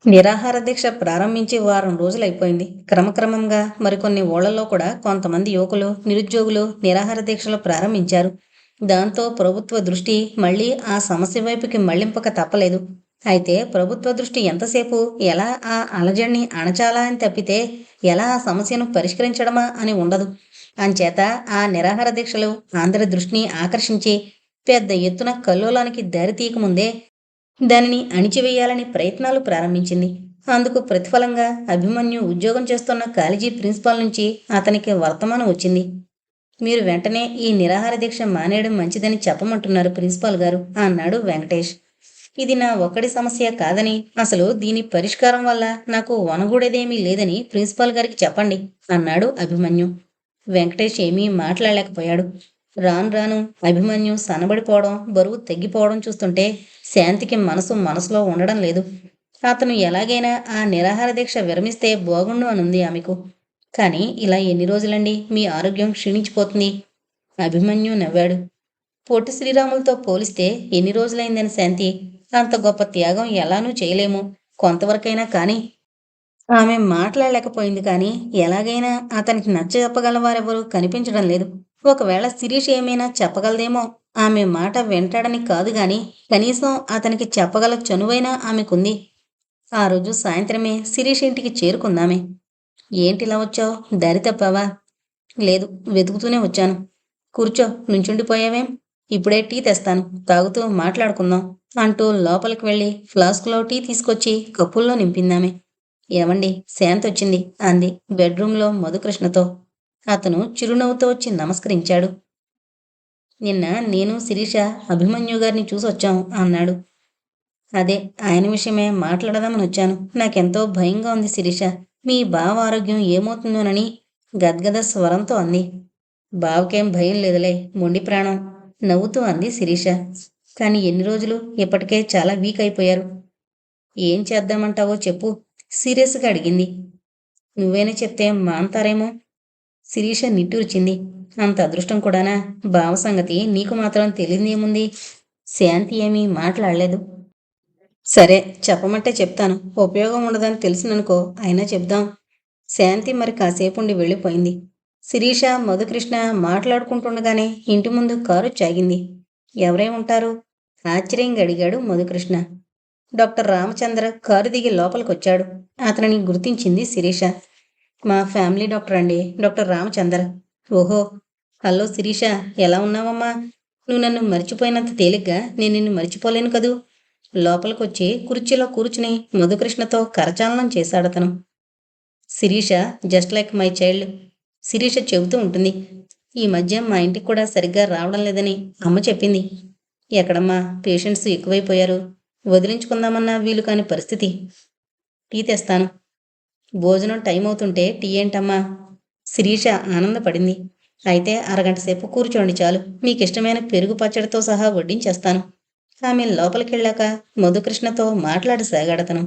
నిరాహార దీక్ష ప్రారంభించి వారం రోజులైపోయింది. క్రమక్రమంగా మరికొన్ని ఊళ్ళలో కూడా కొంతమంది యువకులు, నిరుద్యోగులు నిరాహార దీక్షలు ప్రారంభించారు. దాంతో ప్రభుత్వ దృష్టి మళ్ళీ ఆ సమస్య వైపుకి మళ్లింపక తప్పలేదు. అయితే ప్రభుత్వ దృష్టి ఎంతసేపు ఎలా ఆ అలజడిని అణచాలా అని తప్పితే ఎలా ఆ సమస్యను పరిష్కరించడమా అని ఉండదు. అంచేత ఆ నిరాహార దీక్షలు అందరి దృష్టిని ఆకర్షించి పెద్ద ఎత్తున కల్లోలానికి దారితీయకముందే దానిని అణిచివేయాలని ప్రయత్నాలు ప్రారంభించింది. అందుకు ప్రతిఫలంగా అభిమన్యు ఉద్యోగం చేస్తున్న కాలేజీ ప్రిన్సిపాల్ నుంచి అతనికి వర్తమానం వచ్చింది. మీరు వెంటనే ఈ నిరాహార దీక్ష మానేయడం మంచిదని చెప్పమంటున్నారు ప్రిన్సిపాల్ గారు అన్నాడు వెంకటేష్. ఇది నా ఒక్కడి సమస్య కాదని, అసలు దీని పరిష్కారం వల్ల నాకు వనగూడేదేమీ లేదని ప్రిన్సిపాల్ గారికి చెప్పండి అన్నాడు అభిమన్యు. వెంకటేష్ ఏమీ మాట్లాడలేకపోయాడు. రాను రాను అభిమన్యు సన్నబడిపోవడం, బరువు తగ్గిపోవడం చూస్తుంటే శాంతికి మనసులో ఉండడం లేదు. అతను ఎలాగైనా ఆ నిరాహార దీక్ష విరమిస్తే బాగుండు అనుంది ఆమెకు. కానీ ఇలా ఎన్ని రోజులండి మీ ఆరోగ్యం క్షీణించిపోతుంది? అభిమన్యు నవ్వాడు. పొట్టి శ్రీరాములతో పోలిస్తే ఎన్ని రోజులైందని శాంతి? అంత గొప్ప త్యాగం ఎలానూ చేయలేము. కొంతవరకైనా కానీ ఆమె మాట్లాడలేకపోయింది కానీ ఎలాగైనా అతనికి నచ్చజెప్పగలవారెవరూ కనిపించడం లేదు. ఒకవేళ శిరీష ఏమైనా చెప్పగలదేమో. ఆమె మాట వింటాడని కాదు గాని కనీసం అతనికి చెప్పగల చనువైనా ఆమెకుంది. ఆ రోజు సాయంత్రమే శిరీష ఇంటికి చేరుకుందామె. ఏంటిలా వచ్చావు? దారి తప్పావా? లేదు, వెతుకుతూనే వచ్చాను. కూర్చో, నుంచుండిపోయావేం? ఇప్పుడే టీ తెస్తాను, తాగుతూ మాట్లాడుకుందాం అంటూ లోపలికి వెళ్ళి ఫ్లాస్క్లో టీ తీసుకొచ్చి కప్పుల్లో నింపిందామె. ఏవండి, శాంతొచ్చింది అంది బెడ్రూంలో మధుకృష్ణతో. అతను చిరునవ్వుతో వచ్చి నమస్కరించాడు. నిన్న నేను శిరీష అభిమన్యు గారిని చూసొచ్చాం అన్నాడు. అదే, ఆయన విషయమే మాట్లాడదామని వచ్చాను. నాకెంతో భయంగా ఉంది శిరీష. మీ బావ ఆరోగ్యం ఏమవుతుందోనని గద్గద స్వరంతో అంది. బావకేం భయం లేదులే, మొండి ప్రాణం నవ్వుతూ అంది శిరీష. కాని ఎన్ని రోజులు? ఇప్పటికే చాలా వీక్ అయిపోయారు. ఏం చేద్దామంటావో చెప్పు సీరియస్గా అడిగింది. నువ్వేనా చెప్తే మాన్తారేమో. శిరీష నిట్టూర్చింది. అంత అదృష్టం కూడానా? బావ సంగతి నీకు మాత్రం తెలియదేముంది? శాంతి ఏమీ మాట్లాడలేదు. సరే, చెప్పమంటే చెప్తాను. ఉపయోగం ఉండదని తెలిసిననుకో, అయినా చెప్దాం. శాంతి మరి కాసేపుండి వెళ్ళిపోయింది. శిరీష, మధుకృష్ణ మాట్లాడుకుంటుండగానే ఇంటి ముందు కారు చాగింది. ఎవరై ఉంటారు? ఆశ్చర్యంగా అడిగాడు మధుకృష్ణ. డాక్టర్ రామచంద్ర కారు దిగి లోపలికొచ్చాడు. అతనిని గుర్తించింది శిరీష. మా ఫ్యామిలీ డాక్టర్ అండి, డాక్టర్ రామచంద్ర. ఓహో, హలో శిరీష, ఎలా ఉన్నావమ్మా? నువ్వు నన్ను మర్చిపోయినంత తేలిగ్గా నేను నిన్ను మర్చిపోలేను కదూ. లోపలికొచ్చి కుర్చీలో కూర్చుని మధుకృష్ణతో కరచాలనం చేశాడతను. Sirisha just like my child, Sirisha చెబుతూ ఉంటుంది. ఈ మధ్య మా ఇంటికి కూడా సరిగ్గా రావడం లేదని అమ్మ చెప్పింది. ఎక్కడమ్మా, పేషెంట్స్ ఎక్కువైపోయారు. వదిలించుకుందామన్నా వీలు కాని పరిస్థితి. టీ తెస్తాను. భోజనం టైం అవుతుంటే టీ ఏంటమ్మా? శిరీష ఆనందపడింది. అయితే అరగంట సేపు కూర్చోండి చాలు. మీకిష్టమైన పెరుగు పచ్చడితో సహా వడ్డించేస్తాను. ఆమె లోపలికెళ్ళాక మధుకృష్ణతో మాట్లాడసాగాడతను.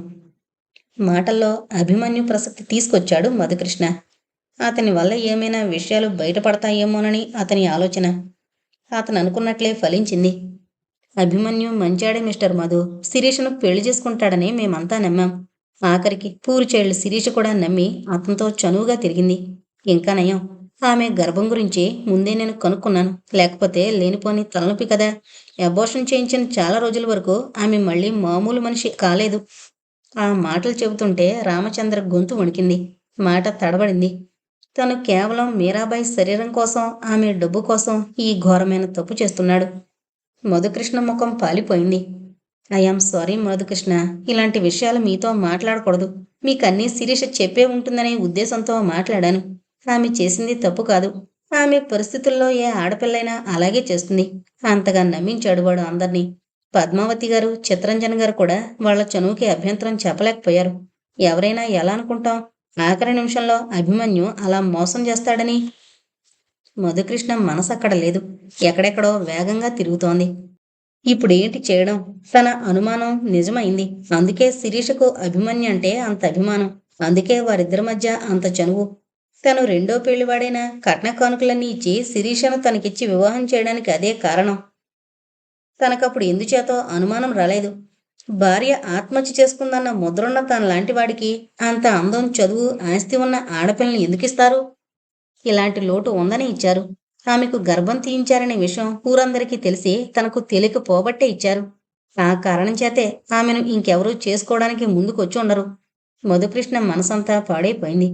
మాటల్లో అభిమన్యు ప్రసక్తి తీసుకొచ్చాడు మధుకృష్ణ. అతని వల్ల ఏమైనా విషయాలు బయటపడతాయేమోనని అతని ఆలోచన. అతను అనుకున్నట్లే ఫలించింది. అభిమన్యు మంచాడే మిస్టర్ మధు. శిరీషను పెళ్లి చేసుకుంటాడని మేమంతా నమ్మాం. ఆఖరికి పూరుచేళ్లు శిరీష కూడా నమ్మి అతనితో చనువుగా తిరిగింది. ఇంకా నయం, ఆమె గర్భం గురించి ముందే నేను కనుక్కున్నాను. లేకపోతే లేనిపోని తలనొప్పి కదా. అబోర్షన్ చేయించిన చాలా రోజుల వరకు ఆమె మళ్ళీ మామూలు మనిషి కాలేదు. ఆ మాటలు చెబుతుంటే రామచంద్ర గొంతు వణికింది. మాట తడబడింది. తను కేవలం మీరాబాయి శరీరం కోసం, ఆమె డబ్బు కోసం ఈ ఘోరమైన తప్పు చేస్తున్నాడు. మధుకృష్ణ ముఖం పాలిపోయింది. ఐఆమ్ సారీ మధుకృష్ణ, ఇలాంటి విషయాలు మీతో మాట్లాడకూడదు. మీకన్నీ శిరీష చెప్పే ఉంటుందనే ఉద్దేశంతో మాట్లాడాను. ఆమె చేసింది తప్పు కాదు. ఆమె పరిస్థితుల్లో ఏ ఆడపిల్లైనా అలాగే చేస్తుంది. అంతగా నమ్మించాడు వాడు అందర్నీ. పద్మావతి గారు, చిత్రంజన్ గారు కూడా వాళ్ల చనువుకి అభ్యంతరం చెప్పలేకపోయారు. ఎవరైనా ఎలా అనుకుంటాం? ఆఖరి నిమిషంలో అభిమన్యు అలా మోసం చేస్తాడని. మధుకృష్ణ మనసక్కడ లేదు. ఎక్కడెక్కడో వేగంగా తిరుగుతోంది. ఇప్పుడేంటి చేయడం? తన అనుమానం నిజమైంది. అందుకే శిరీషకు అభిమన్యు అంటే అంత అభిమానం. అందుకే వారిద్దరి మధ్య అంత చనువు. తను రెండో పెళ్లివాడైనా కట్న కానుకలన్నీ ఇచ్చి శిరీషను తనకిచ్చి వివాహం చేయడానికి అదే కారణం. తనకప్పుడు ఎందుచేతో అనుమానం రాలేదు. భార్య ఆత్మహత్య చేసుకుందన్న ముద్రున్న తన లాంటి వాడికి అంత అందం, చదువు, ఆస్తి ఉన్న ఆడపిల్లని ఎందుకిస్తారు? ఇలాంటి లోటు ఉందని ఇచ్చారు. ఆమెకు గర్భం తీయించారనే విషయం ఊరందరికీ తెలిసి తనకు తెలియకపోబట్టే ఇచ్చారు. ఆ కారణం చేతే ఆమెను ఇంకెవరూ చేసుకోవడానికి ముందుకొచ్చి ఉండరు. మధుకృష్ణ మనసంతా పాడైపోయింది.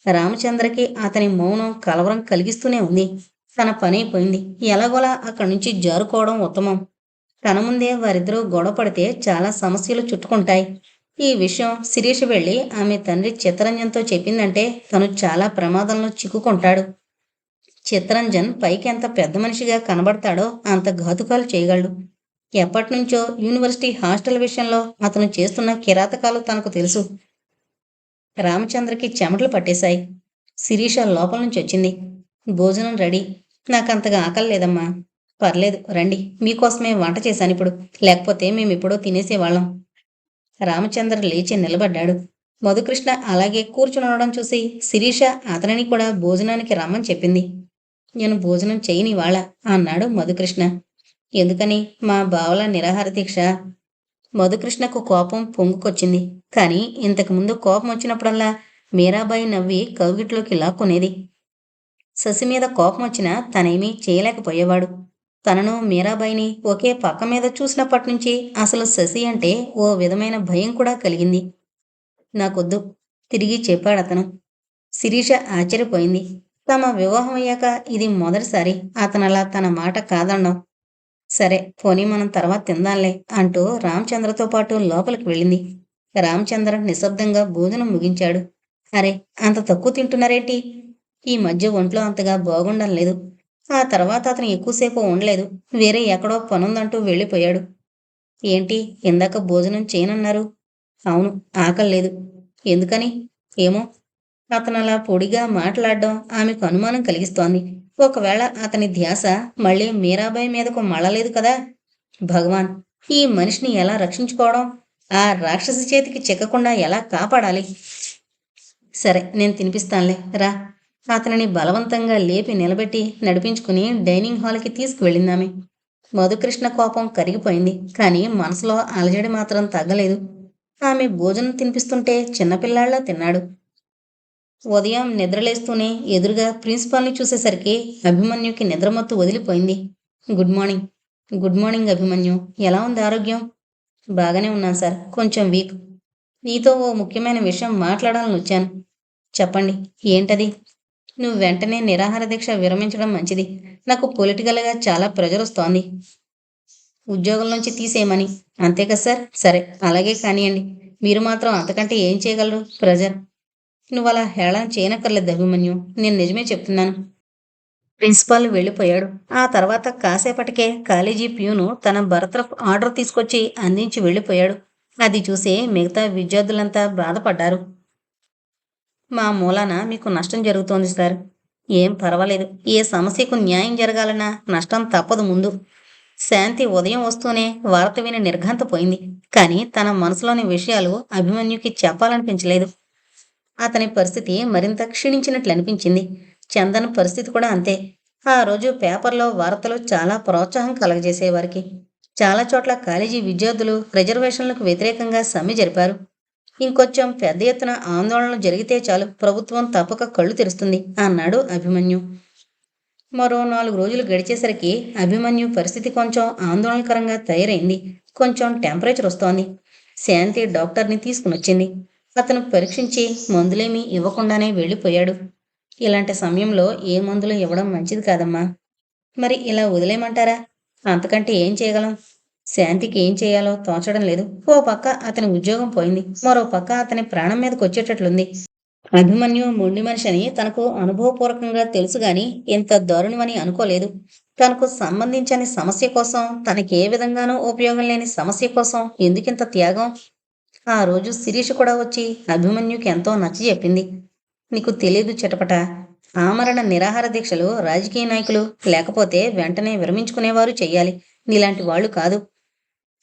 రామచంద్రకి అతని మౌనం కలవరం కలిగిస్తూనే ఉంది. తన పనైపోయింది. ఎలాగోలా అక్కడి నుంచి జారుకోవడం ఉత్తమం. తన ముందే వారిద్దరూ గొడవ పడితే చాలా సమస్యలు చుట్టుకుంటాయి. ఈ విషయం శిరీష వెళ్ళి ఆమె తండ్రి చిత్తరంజన్తో చెప్పిందంటే తను చాలా ప్రమాదంలో చిక్కుకుంటాడు. చిత్తరంజన్ పైకి ఎంత పెద్ద మనిషిగా కనబడతాడో అంత ఘాతుకాలు చేయగలడు. ఎప్పటినుంచో యూనివర్సిటీ హాస్టల్ విషయంలో అతను చేస్తున్న కిరాతకాలు తనకు తెలుసు. రామచంద్రకి చెమటలు పట్టేశాయి. శిరీష లోపల నుంచి వచ్చింది. భోజనం రెడీ. నాకంతగా ఆకలి లేదమ్మా. పర్లేదు రండి, మీకోసమే వంట చేశానిప్పుడు. లేకపోతే మేమిప్పుడో తినేసేవాళ్ళం. రామచంద్ర లేచి నిలబడ్డాడు. మధుకృష్ణ అలాగే కూర్చునడం చూసి శిరీష అతనిని కూడా భోజనానికి రమ్మని చెప్పింది. నేను భోజనం చేయనివాళ అన్నాడు మధుకృష్ణ. ఎందుకని? మా బావల నిరాహార దీక్ష. మధుకృష్ణకు కోపం పొంగుకొచ్చింది. కాని ఇంతకుముందు కోపం వచ్చినప్పుడల్లా మీరాబాయి నవ్వి కౌగిట్లోకి లాక్కునేది. శశి మీద కోపం వచ్చినా తనేమీ చేయలేకపోయేవాడు. తనను మీరాబాయిని ఒకే పక్క మీద చూసినప్పటినుంచి అసలు శశి అంటే ఓ విధమైన భయం కూడా కలిగింది. నాకొద్దు, తిరిగి చెప్పాడతను. శిరీష ఆశ్చర్యపోయింది. తమ వివాహం అయ్యాక ఇది మొదటిసారి అతనలా తన మాట కాదనడం. సరే పోనీ మనం తర్వాత తిందాంలే అంటూ రామచంద్రతో పాటు లోపలికి వెళ్ళింది. రామచంద్ర నిశ్శబ్దంగా భోజనం ముగించాడు. అరే, అంత తక్కువ తింటున్నారేంటి? ఈ మధ్య ఒంట్లో అంతగా బాగుండం లేదు. ఆ తర్వాత అతను ఎక్కువసేపు ఉండలేదు. వేరే ఎక్కడో పనుందంటూ వెళ్ళిపోయాడు. ఏంటి, ఇందాక భోజనం చేయనన్నారు? అవును, ఆకలి లేదు. ఎందుకని? ఏమో. అతనలా పొడిగా మాట్లాడడం ఆమెకు అనుమానం కలిగిస్తోంది. ఒకవేళ అతని ధ్యాస మళ్ళీ మీరాబాయి మీదకు మళ్ళలేదు కదా? భగవాన్, ఈ మనిషిని ఎలా రక్షించుకోవడం? ఆ రాక్షసి చేతికి చిక్కకుండా ఎలా కాపాడాలి? సరే, నేను తినిపిస్తానులే, రా. అతనిని బలవంతంగా లేపి నిలబెట్టి నడిపించుకుని డైనింగ్ హాల్కి తీసుకువెళ్ళిందామె. మధుకృష్ణ కోపం కరిగిపోయింది. కానీ మనసులో అలజడి మాత్రం తగ్గలేదు. ఆమె భోజనం తినిపిస్తుంటే చిన్నపిల్లాళ్లా తిన్నాడు. ఉదయం నిద్రలేస్తూనే ఎదురుగా ప్రిన్సిపాల్ని చూసేసరికి అభిమన్యుకి నిద్రమత్తు వదిలిపోయింది. Good morning. Good morning Abhimanyu. ఎలా ఉంది ఆరోగ్యం? బాగానే ఉన్నాను సార్, కొంచెం వీక్. నీతో ఓ ముఖ్యమైన విషయం మాట్లాడాలని వచ్చాను. చెప్పండి, ఏంటది? నువ్వు వెంటనే నిరాహార దీక్ష విరమించడం మంచిది. నాకు పొలిటికల్గా చాలా ప్రెజర్ వస్తోంది. ఉద్యోగం నుంచి తీసేయమని. అంతే కదా సార్? సరే, అలాగే కానివ్వండి. మీరు మాత్రం అంతకంటే ఏం చేయగలరు? ప్రెజర్. నువ్వు అలా హేళన చేయనక్కర్లేదు అభిమన్యు, నేను నిజమే చెప్తున్నాను. ప్రిన్సిపాల్ వెళ్ళిపోయాడు. ఆ తర్వాత కాసేపటికే కాలేజీ ప్యూను తన బర్తరఫ్ ఆర్డర్ తీసుకొచ్చి అందించి వెళ్ళిపోయాడు. అది చూసి మిగతా విద్యార్థులంతా బాధపడ్డారు. మా మూలాన మీకు నష్టం జరుగుతోంది సార్. ఏం పర్వాలేదు. ఏ సమస్యకు న్యాయం జరగాలన్నా నష్టం తప్పదు ముందు. శాంతి ఉదయం వస్తూనే వార్త విని నిర్ఘాంతపోయింది. కానీ తన మనసులోని విషయాలు అభిమన్యుకి చెప్పాలనిపించలేదు. అతని పరిస్థితి మరింత క్షీణించినట్లు అనిపించింది. చందన్ పరిస్థితి కూడా అంతే. ఆ రోజు పేపర్లో వార్తలు చాలా ప్రోత్సాహం కలగజేసేవారికి. చాలా చోట్ల కాలేజీ విద్యార్థులు రిజర్వేషన్లకు వ్యతిరేకంగా సమ్మె జరిపారు. ఇంకొంచెం పెద్ద ఎత్తున ఆందోళనలు జరిగితే చాలు, ప్రభుత్వం తప్పక కళ్ళు తెరుస్తుంది అన్నాడు అభిమన్యు. మరో 4 రోజులు గడిచేసరికి అభిమన్యు పరిస్థితి కొంచెం ఆందోళనకరంగా తయారైంది. కొంచెం టెంపరేచర్ వస్తోంది. శాంతి డాక్టర్ని తీసుకునొచ్చింది. అతను పరీక్షించి మందులేమీ ఇవ్వకుండానే వెళ్ళిపోయాడు. ఇలాంటి సమయంలో ఏ మందులు ఇవ్వడం మంచిది కాదమ్మా. మరి ఇలా వదిలేయమంటారా? అంతకంటే ఏం చేయగలం? శాంతికి ఏం చేయాలో తోచడం లేదు. ఓ పక్క అతని ఉద్యోగం పోయింది, మరో పక్క అతని ప్రాణం మీదకి వచ్చేటట్లుంది. అభిమన్యు మొండి మనిషి అని తనకు అనుభవపూర్వకంగా తెలుసుగాని ఇంత దారుణమని అనుకోలేదు. తనకు సంబంధించని సమస్య కోసం, తనకి ఏ విధంగానూ ఉపయోగం లేని సమస్య కోసం ఎందుకింత త్యాగం? ఆ రోజు శిరీష కూడా వచ్చి అభిమన్యుకి ఎంతో నచ్చజెప్పింది. నీకు తెలీదు చిటపట, ఆమరణ నిరాహార దీక్షలు రాజకీయ నాయకులు లేకపోతే వెంటనే విరమించుకునేవారు చెయ్యాలి. నీలాంటి వాళ్ళు కాదు.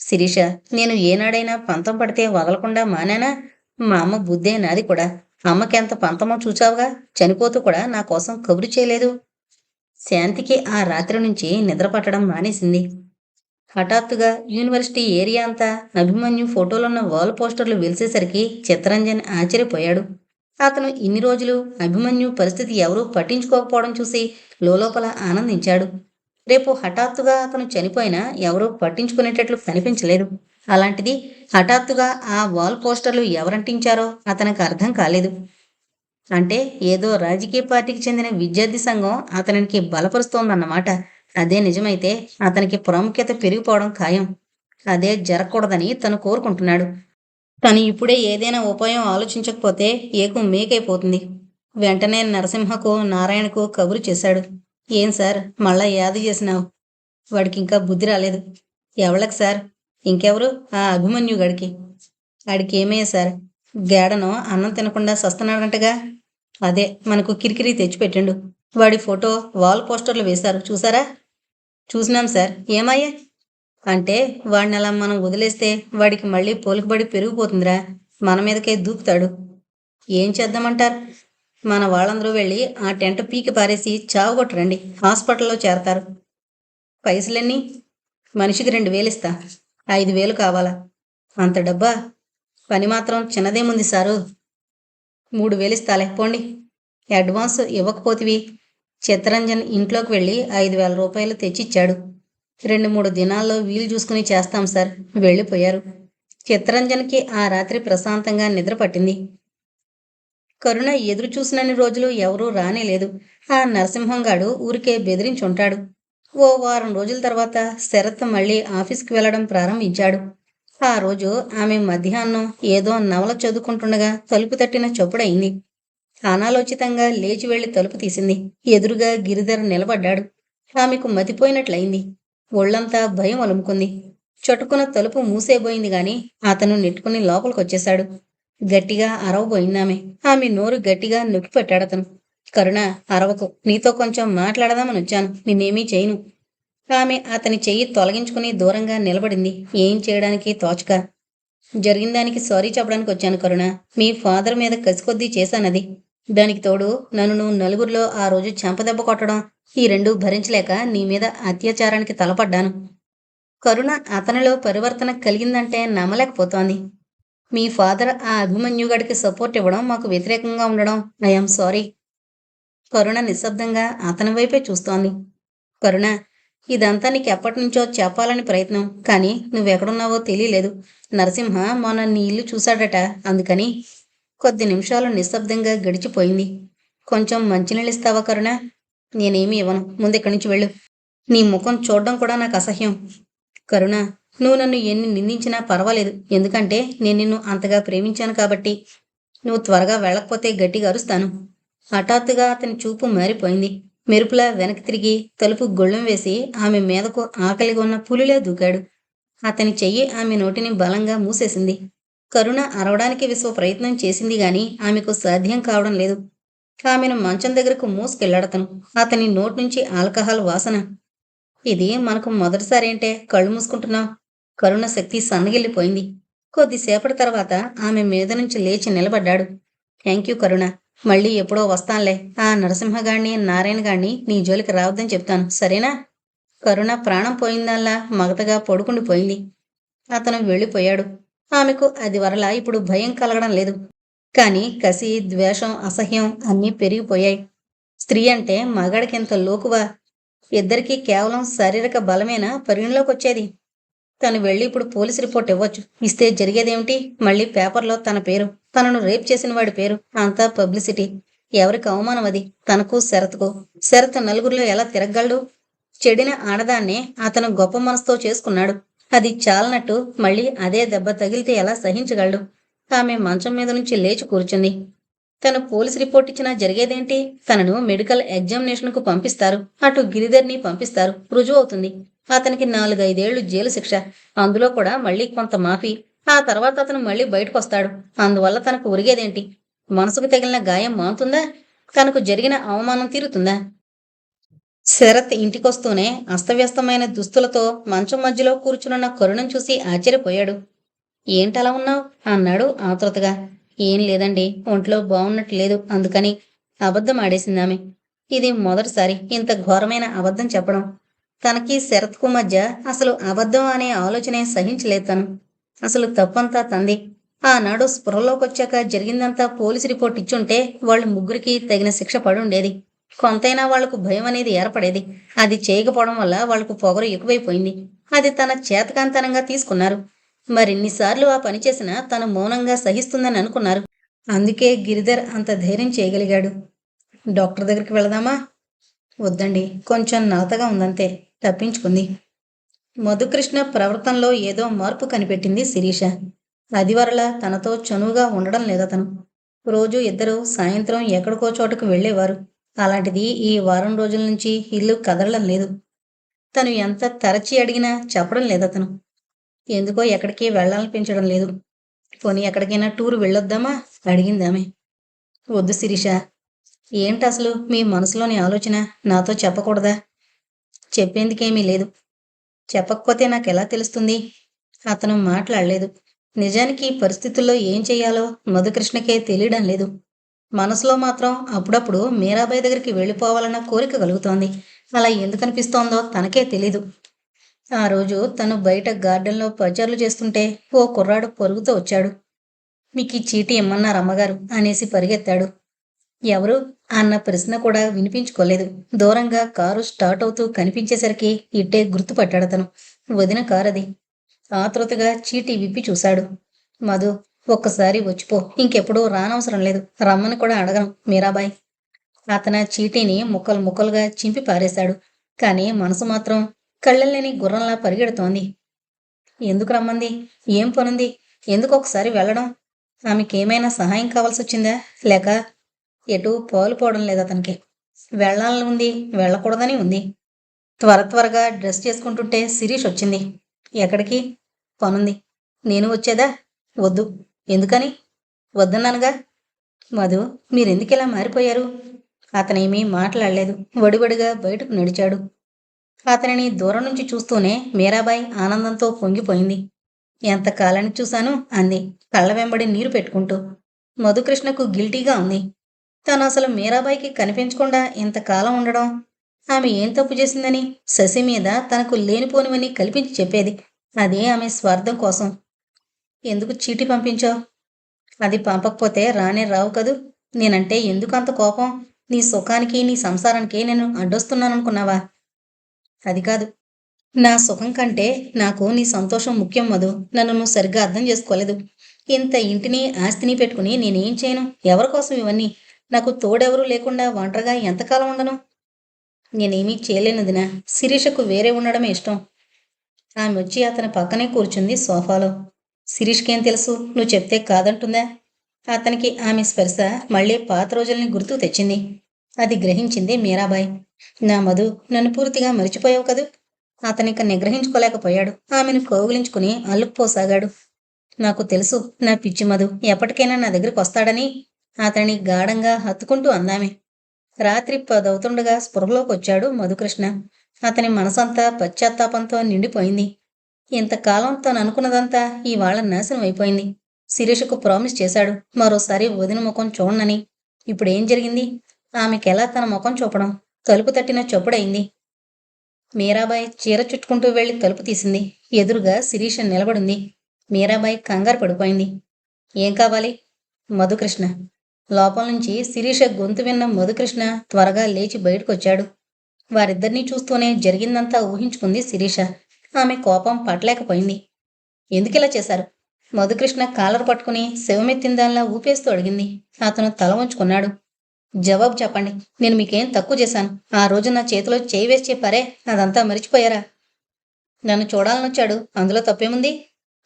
శిరీష, నేను ఏనాడైనా పంతం పడితే వదలకుండా మానానా? మా అమ్మ బుద్ధే నాది కూడా. అమ్మకెంత పంతమో చూచావుగా. చనిపోతూ కూడా నా కోసం కబురు చేయలేదు. శాంతికి ఆ రాత్రి నుంచి నిద్ర పట్టడం మానేసింది. హఠాత్తుగా యూనివర్సిటీ ఏరియా అంతా అభిమన్యు ఫోటోలున్న వాల్ పోస్టర్లు వెలిసేసరికి చిత్తరంజన్ ఆశ్చర్యపోయాడు. అతను ఇన్ని రోజులు అభిమన్యు పరిస్థితి ఎవరూ పట్టించుకోకపోవడం చూసి లోలోపల ఆనందించాడు. రేపు హఠాత్తుగా అతను చనిపోయినా ఎవరూ పట్టించుకునేటట్లు కనిపించలేదు. అలాంటిది హఠాత్తుగా ఆ వాల్ పోస్టర్లు ఎవరంటించారో అతనికి అర్థం కాలేదు. అంటే ఏదో రాజకీయ పార్టీకి చెందిన విద్యార్థి సంఘం అతనికి బలపరుస్తోందన్నమాట. అదే నిజమైతే అతనికి ప్రాముఖ్యత పెరిగిపోవడం ఖాయం. అదే జరగకూడదని తను కోరుకుంటున్నాడు. తను ఇప్పుడే ఏదైనా ఉపాయం ఆలోచించకపోతే ఏకం మేకైపోతుంది. వెంటనే నరసింహకు నారాయణకు కబురు చేశాడు. ఏం సార్, మళ్ళా యాది చేసినావు? వాడికింకా బుద్ధి రాలేదు. ఎవళ్ళకి సార్? ఇంకెవరు? ఆ అభిమన్యు గడికి. ఆడికి ఏమయ్యా సార్? గేడను అన్నం తినకుండా సస్తున్నాడంటగా. అదే మనకు కిరికిరి తెచ్చిపెట్టిండు. వాడి ఫోటో వాల్ పోస్టర్లు వేశారు, చూసారా? చూసినాం సార్. ఏమయ్యా? అంటే వాడిని అలా మనం వదిలేస్తే వాడికి మళ్ళీ పోలికబడి పెరిగిపోతుందిరా. మన మీదకే దూకుతాడు. ఏం చేద్దామంటారు? మన వాళ్ళందరూ వెళ్ళి ఆ టెంట్ పీకి పారేసి చావుగొట్టరండి. హాస్పిటల్లో చేరతారు. పైసలెన్ని? మనిషికి 2,000 ఇస్తా. 5,000 కావాలా? అంత డబ్బా? పని మాత్రం చిన్నదేముంది సారు. 3,000 ఇస్తాలే, పోండి. అడ్వాన్స్ ఇవ్వకపోతివి. చిత్తరంజన్ ఇంట్లోకి వెళ్ళి 5,000 రూపాయలు తెచ్చిచ్చాడు. 2-3 దినాల్లో వీలు చూసుకుని చేస్తాం సార్. వెళ్ళిపోయారు. చిత్తరంజన్కి ఆ రాత్రి ప్రశాంతంగా నిద్ర పట్టింది. కరుణ ఎదురు చూసినన్ని రోజులు ఎవరూ రానేలేదు. ఆ నరసింహంగాడు ఊరికే బెదిరించుంటాడు. ఓ వారం రోజుల తర్వాత శరత్ మళ్ళీ ఆఫీస్కి వెళ్లడం ప్రారంభించాడు. ఆ రోజు ఆమె మధ్యాహ్నం ఏదో నవల చదువుకుంటుండగా తలుపు తట్టిన చప్పుడయింది. అనాలోచితంగా లేచి వెళ్లి తలుపు తీసింది. ఎదురుగా గిరిధర్ నిలబడ్డాడు. ఆమెకు మతిపోయినట్లయింది. ఒళ్లంతా భయం అలుముకుంది. చటుకున తలుపు మూసేబోయింది గాని అతను నెట్టుకుని లోపలికొచ్చేశాడు. గట్టిగా అరవబోయిందామె. ఆమె నోరు గట్టిగా నొక్కిపెట్టాడతను. కరుణ, అరవకు. నీతో కొంచెం మాట్లాడదామని వచ్చాను. నిన్నేమీ చేయను. ఆమె అతని చెయ్యి తొలగించుకుని దూరంగా నిలబడింది. ఏం చేయడానికి తోచక. జరిగిందానికి సారీ చెప్పడానికి వచ్చాను కరుణ. మీ ఫాదర్ మీద కసికొద్దీ చేశానది. దానికి తోడు నన్ను నువ్వు నలుగురిలో ఆ రోజు చెంపదెబ్బ కొట్టడం, ఈ రెండూ భరించలేక నీ మీద అత్యాచారానికి తలపడ్డాను. కరుణ అతనిలో పరివర్తన కలిగిందంటే నమ్మలేకపోతోంది. మీ ఫాదర్ ఆ అభిమన్యుగాడికి సపోర్ట్ ఇవ్వడం, మాకు వ్యతిరేకంగా ఉండడం, ఐఎమ్ సారీ. కరుణ నిశ్శబ్దంగా అతని వైపే చూస్తోంది. కరుణ, ఇదంతా నీకెప్పటినుంచో చెప్పాలని ప్రయత్నం. కానీ నువ్వెక్కడున్నావో తెలియలేదు. నరసింహ మొన్న నీ ఇల్లు చూశాడట. అందుకని. కొద్ది నిమిషాలు నిశ్శబ్దంగా గడిచిపోయింది. కొంచెం మంచినీళ్ళిస్తావా కరుణ? నేనేమీ ఇవ్వను. ముందెక్కడి నుంచి వెళ్ళు. నీ ముఖం చూడడం కూడా నాకు అసహ్యం. కరుణ, నువ్వు నన్ను ఎన్ని నిందించినా పర్వాలేదు. ఎందుకంటే నేను నిన్ను అంతగా ప్రేమించాను కాబట్టి. నువ్వు త్వరగా వెళ్ళకపోతే గట్టిగా అరుస్తాను. హఠాత్తుగా అతని చూపు మారిపోయింది. మెరుపులా వెనక్కి తిరిగి తలుపు గొళ్ళెం వేసి ఆమె మీదకు ఆకలిగా ఉన్న పులిలా దూకాడు. అతని చెయ్యి ఆమె నోటిని బలంగా మూసేసింది. కరుణ అరవడానికి విశ్వ ప్రయత్నం చేసింది గాని ఆమెకు సాధ్యం కావడం లేదు. ఆమెను మంచం దగ్గరకు మూసుకెళ్లాడతను. అతని నోటి నుంచి ఆల్కహాల్ వాసన. ఇది మనకు మొదటిసారేంటే కళ్ళు మూసుకుంటున్నావు? కరుణ శక్తి సన్నగిల్లిపోయింది. కొద్దిసేపటి తర్వాత ఆమె మీద నుంచి లేచి నిలబడ్డాడు. థ్యాంక్ యూ కరుణ. మళ్ళీ ఎప్పుడో వస్తానులే. ఆ నరసింహగాడిని, నారాయణగాడిని నీ జోలికి రావద్దని చెప్తాను, సరేనా? కరుణ ప్రాణం పోయిందల్లా మగతగా పడుకుండిపోయింది. అతను వెళ్ళిపోయాడు. ఆమెకు అది వరలా ఇప్పుడు భయం కలగడం లేదు. కాని కసి, ద్వేషం, అసహ్యం అన్నీ పెరిగిపోయాయి. స్త్రీ అంటే మగాడికింత లోకువా? ఇద్దరికీ కేవలం శారీరక బలమేనా పరిగణలోకొచ్చేది? తను వెళ్ళి ఇప్పుడు పోలీసు రిపోర్ట్ ఇవ్వచ్చు. ఇస్తే జరిగేదేమిటి? మళ్ళీ పేపర్లో తన పేరు, తనను రేప్ చేసిన వాడి పేరు, అంతా పబ్లిసిటీ. ఎవరికి అవమానం అది? తనకు, శరత్కు. శరత్ నలుగురిలో ఎలా తిరగలడు? చెడిన ఆడదాన్నే అతను గొప్ప మనసుతో చేసుకున్నాడు. అది చాలనట్టు మళ్ళీ అదే దెబ్బ తగిలితే ఎలా సహించగలడు? ఆమె మంచం మీద నుంచి లేచి కూర్చుంది. తను పోలీసు రిపోర్ట్ ఇచ్చినా జరిగేదేంటి? తనను మెడికల్ ఎగ్జామినేషన్కు పంపిస్తారు. అటు గిరిధర్ని పంపిస్తారు. రుజువు అవుతుంది. అతనికి 4-5 ఏళ్లు జైలు శిక్ష. అందులో కూడా మళ్ళీ కొంత మాఫీ. ఆ తర్వాత అతను మళ్ళీ బయటకొస్తాడు. అందువల్ల తనకు ఉరిగేదేంటి? మనసుకు తగిలిన గాయం మానుతుందా? తనకు జరిగిన అవమానం తీరుతుందా? శరత్ ఇంటికొస్తూనే అస్తవ్యస్తమైన దుస్తులతో మంచం మధ్యలో కూర్చునున్న కరుణను చూసి ఆశ్చర్యపోయాడు. ఏంటలా ఉన్నావు? అన్నాడు ఆతృతగా. ఏం లేదండి, ఒంట్లో బాగున్నట్టు లేదు, అందుకని. అబద్ధం ఆడేసిందామె. ఇది మొదటిసారి ఇంత ఘోరమైన అబద్ధం చెప్పడం. తనకి శరత్కు మధ్య అసలు అబద్ధం అనే ఆలోచనే సహించలేదు తను. అసలు తప్పంతా తంది. ఆనాడు స్పృహలోకొచ్చాక జరిగిందంతా పోలీసు రిపోర్ట్ ఇచ్చుంటే వాళ్ళు ముగ్గురికి తగిన శిక్ష పడుండేది. కొంతైనా వాళ్లకు భయం అనేది ఏర్పడేది. అది చేయకపోవడం వల్ల వాళ్లకు పొగరు ఎక్కువైపోయింది. అది తన చేతకాంతనంగా తీసుకున్నారు. మరిన్నిసార్లు ఆ పని చేసినా తను మౌనంగా సహిస్తుందని అనుకున్నారు. అందుకే గిరిధర్ అంత ధైర్యం చేయగలిగాడు. డాక్టర్ దగ్గరికి వెళదామా? వద్దండి, కొంచెం నలతగా ఉందంతే, తప్పించుకుంది. మధుకృష్ణ ప్రవర్తనలో ఏదో మార్పు కనిపెట్టింది శిరీష. అదివరలా తనతో చనువుగా ఉండడం లేదతను. రోజు ఇద్దరు సాయంత్రం ఎక్కడికో చోటకు వెళ్లేవారు. అలాంటిది ఈ వారం రోజుల నుంచి ఇల్లు కదలడం లేదు. తను ఎంత తరచి అడిగినా చెప్పడం లేదతను. ఎందుకో ఎక్కడికి వెళ్లాలనిపించడం లేదు. పోనీ ఎక్కడికైనా టూర్ వెళ్ళొద్దామా? అడిగిందామె. వద్దు శిరీష. ఏంటసలు మీ మనసులోని ఆలోచన? నాతో చెప్పకూడదా? చెప్పేందుకేమీ లేదు. చెప్పకపోతే నాకెలా తెలుస్తుంది? అతను మాట్లాడలేదు. నిజానికి పరిస్థితుల్లో ఏం చెయ్యాలో మధుకృష్ణకే తెలియడం లేదు. మనసులో మాత్రం అప్పుడప్పుడు మీరాబాయి దగ్గరికి వెళ్ళిపోవాలన్న కోరిక కలుగుతోంది. అలా ఎందుకనిపిస్తోందో తనకే తెలీదు. ఆ రోజు తను బయట గార్డెన్లో పచారులు చేస్తుంటే ఓ కుర్రాడు పరుగుతూ వచ్చాడు. మీకీ చీటీ ఇమ్మన్నారు అమ్మగారు అనేసి పరిగెత్తాడు. ఎవరు అన్న ప్రశ్న కూడా వినిపించుకోలేదు. దూరంగా కారు స్టార్ట్ అవుతూ కనిపించేసరికి ఇట్టే గుర్తుపట్టాడతను. వదిన కారది. ఆతృతగా చీటీ విప్పి చూశాడు. మధు, ఒక్కసారి వచ్చిపో, ఇంకెప్పుడూ రానవసరం లేదు, రమ్మని కూడా అడగను మీరాబాయ్. అతను చీటీని ముక్కలు ముక్కలుగా చింపి పారేశాడు. కానీ మనసు మాత్రం కళ్ళెల్లేని గుర్రంలా పరిగెడుతోంది. ఎందుకు రమ్మంది? ఏం పనుంది? ఎందుకు ఒకసారి వెళ్ళడం? ఆమెకేమైనా సహాయం కావాల్సి వచ్చిందా? లేక ఎటూ పోవడం లేదు అతనికి. వెళ్ళాలని ఉంది, వెళ్ళకూడదని ఉంది. త్వరగా డ్రెస్ చేసుకుంటుంటే శిరీష్ వచ్చింది. ఎక్కడికి? పనుంది. నేను వచ్చేదా? వద్దు. ఎందుకని? వద్దన్నానుగా. మధు, మీరెందుకిలా మారిపోయారు? అతనేమీ మాట్లాడలేదు. వడివడిగా బయటకు నడిచాడు. అతనిని దూరం నుంచి చూస్తూనే మీరాబాయి ఆనందంతో పొంగిపోయింది. ఎంతకాలానికి చూశాను అంది, కళ్ళ వెంబడి నీరు పెట్టుకుంటూ. మధుకృష్ణకు గిల్టీగా ఉంది. తను అసలు మీరాబాయికి కనిపించకుండా ఇంతకాలం ఉండడం. ఆమె ఏం తప్పు చేసిందని శశి మీద తనకు లేనిపోనివన్నీ కల్పించి చెప్పేది. అదే ఆమె స్వార్థం కోసం. ఎందుకు చీటీ పంపించావు? అది పంపకపోతే రానే రావు కదూ. నేనంటే ఎందుకు అంత కోపం? నీ సుఖానికి, నీ సంసారానికి నేను అడ్డొస్తున్నాననుకున్నావా? అది కాదు. నా సుఖం కంటే నాకు నీ సంతోషం ముఖ్యం మధు. నన్ను నువ్వు సరిగ్గా అర్థం చేసుకోలేదు. ఇంత ఇంటిని ఆస్తిని పెట్టుకుని నేనేం చేయను? ఎవరికోసం ఇవన్నీ? నాకు తోడెవరూ లేకుండా ఒంటరిగా ఎంతకాలం ఉండను? నేనేమీ చేయలేనుదినా. శిరీషకు వేరే ఉండడమే ఇష్టం. ఆమె వచ్చి అతని పక్కనే కూర్చుంది సోఫాలో. శిరీష్కేం తెలుసు? నువ్వు చెప్తే కాదంటుందా? అతనికి ఆమె స్పర్శ మళ్ళీ పాత రోజుల్ని గుర్తు తెచ్చింది. అది గ్రహించింది మీరాబాయి. నా మధు, నన్ను పూర్తిగా మరిచిపోయావు కదూ. అతనిక నిగ్రహించుకోలేకపోయాడు. ఆమెను కౌగిలించుకుని అల్లుకుపోసాగాడు. నాకు తెలుసు నా పిచ్చి మధు ఎప్పటికైనా నా దగ్గరికి వస్తాడని. అతని గాఢంగా హత్తుకుంటూ అందామె. రాత్రి 10 అవుతుండగా స్పృహలోకి వచ్చాడు మధుకృష్ణ. అతని మనసంతా పశ్చాత్తాపంతో నిండిపోయింది. ఇంతకాలం తను అనుకున్నదంతా ఇవాళ నాశనం అయిపోయింది. శిరీషకు ప్రామిస్ చేశాడు మరోసారి వదిన ముఖం చూడనని. ఇప్పుడేం జరిగింది? ఆమెకెలా తన ముఖం చూపడం? తలుపు తట్టిన చప్పుడయింది. మీరాబాయి చీర చుట్టుకుంటూ వెళ్లి తలుపు తీసింది. ఎదురుగా శిరీష నిలబడింది. మీరాబాయి కంగారు పడిపోయింది. ఏం కావాలి? మధుకృష్ణ. లోపల నుంచి శిరీష గొంతు విన్న మధుకృష్ణ త్వరగా లేచి బయటకొచ్చాడు. వారిద్దరినీ చూస్తూనే జరిగిందంతా ఊహించుకుంది శిరీష. ఆమె కోపం పట్టలేకపోయింది. ఎందుకిలా చేశారు? మధుకృష్ణ కాలర్ పట్టుకుని శివమెత్తిందాల్లా ఊపేస్తూ అడిగింది. అతను తల వంచుకున్నాడు. జవాబు చెప్పండి. నేను మీకేం తక్కువ చేశాను? ఆ రోజు నా చేతిలో చేయి వేసి చెప్పారే, అదంతా మరిచిపోయారా? నన్ను చూడాలనొచ్చాడు, అందులో తప్పేముంది?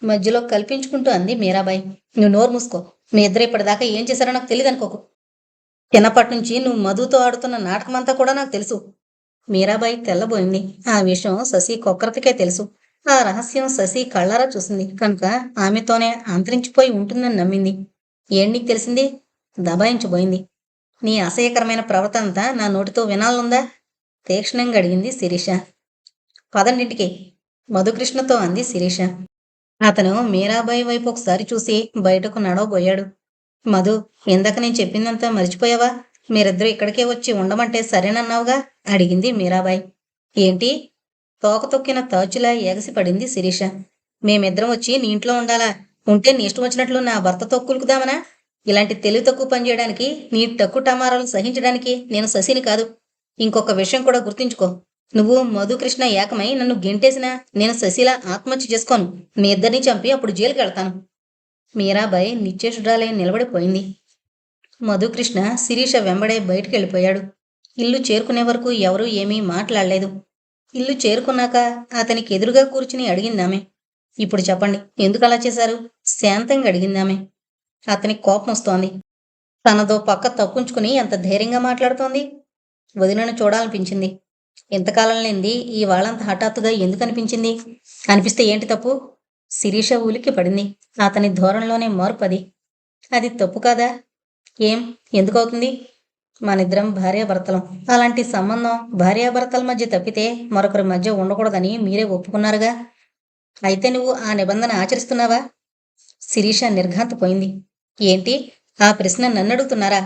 మధ్యలో కల్పించుకుంటూ అంది మీరాబాయి. నువ్వు నోరు మూసుకో. మీ ఇద్దరు ఇప్పటిదాకా ఏం చేశారో నాకు తెలియదనుకోకు. చిన్నప్పటి నుంచి నువ్వు మధుతో ఆడుతున్న నాటకమంతా కూడా నాకు తెలుసు. మీరాబాయి తెల్లబోయింది. ఆ విషయం శశి కొక్కరతికే తెలుసు. ఆ రహస్యం శశి కళ్ళారా చూసింది కనుక ఆమెతోనే అంతరించిపోయి ఉంటుందని నమ్మింది. ఏం నీకు తెలిసింది? దబాయించబోయింది. నీ అసహ్యకరమైన ప్రవర్తనంతా నా నోటితో వినాలనుందా? తీక్షణంగా అడిగింది శిరీష. పదండింటికి, మధుకృష్ణతో అంది శిరీష. అతను మీరాబాయి వైపు ఒకసారి చూసి బయటకు నడవబోయాడు. మధు, ఇందాక నేను చెప్పిందంతా మర్చిపోయావా? మీరిద్దరూ ఇక్కడికే వచ్చి ఉండమంటే సరేనన్నావుగా? అడిగింది మీరాబాయి. ఏంటి? తోక తొక్కిన తాచులా ఎగసిపడింది శిరీష. మేమిద్దరం వచ్చి నీ ఇంట్లో ఉండాలా? ఉంటే నీ ఇష్టం వచ్చినట్లు నా భర్త తొక్కులుకుదామనా? ఇలాంటి తెలివి తక్కువ పని చేయడానికి, నీ టక్కు టమారాలు సహించడానికి నేను శశిని కాదు. ఇంకొక విషయం కూడా గుర్తుంచుకో. నువ్వు మధుకృష్ణ ఏకమై నన్ను గెంటేసినా నేను శశిలా ఆత్మహత్య చేసుకోను. మీ ఇద్దరిని చంపి అప్పుడు జైలుకి వెళ్తాను. మీరాబాయి నిశ్చేషురాలై నిలబడిపోయింది. మధుకృష్ణ శిరీష వెంబడే బయటికి వెళ్ళిపోయాడు. ఇల్లు చేరుకునే వరకు ఎవరూ ఏమీ మాట్లాడలేదు. ఇల్లు చేరుకున్నాక అతనికి ఎదురుగా కూర్చుని అడిగిందామె. ఇప్పుడు చెప్పండి, ఎందుకు అలా చేశారు? శాంతంగా అడిగిందామె. అతనికి కోపం వస్తోంది. తనదో పక్క తప్పుంచుకుని ఎంత ధైర్యంగా మాట్లాడుతోంది. వదినను చూడాలనిపించింది. ఇంతకాలం లేనిది ఇవాళంత హఠాత్తుగా ఎందుకు అనిపించింది? అనిపిస్తే ఏంటి తప్పు? శిరీష ఉలిక్కి పడింది. అతని ధోరణిలోనే మార్పు అది. అది తప్పు కాదా? ఏం, ఎందుకవుతుంది? మనిద్దరం భార్యాభర్తలం. అలాంటి సంబంధం భార్యాభర్తల మధ్య తప్పితే మరొకరి మధ్య ఉండకూడదని మీరే ఒప్పుకున్నారుగా. అయితే నువ్వు ఆ నిబంధన ఆచరిస్తున్నావా? శిరీష నిర్ఘాంతపోయింది. ఏంటి, ఆ ప్రశ్న నన్నడుగుతున్నారా?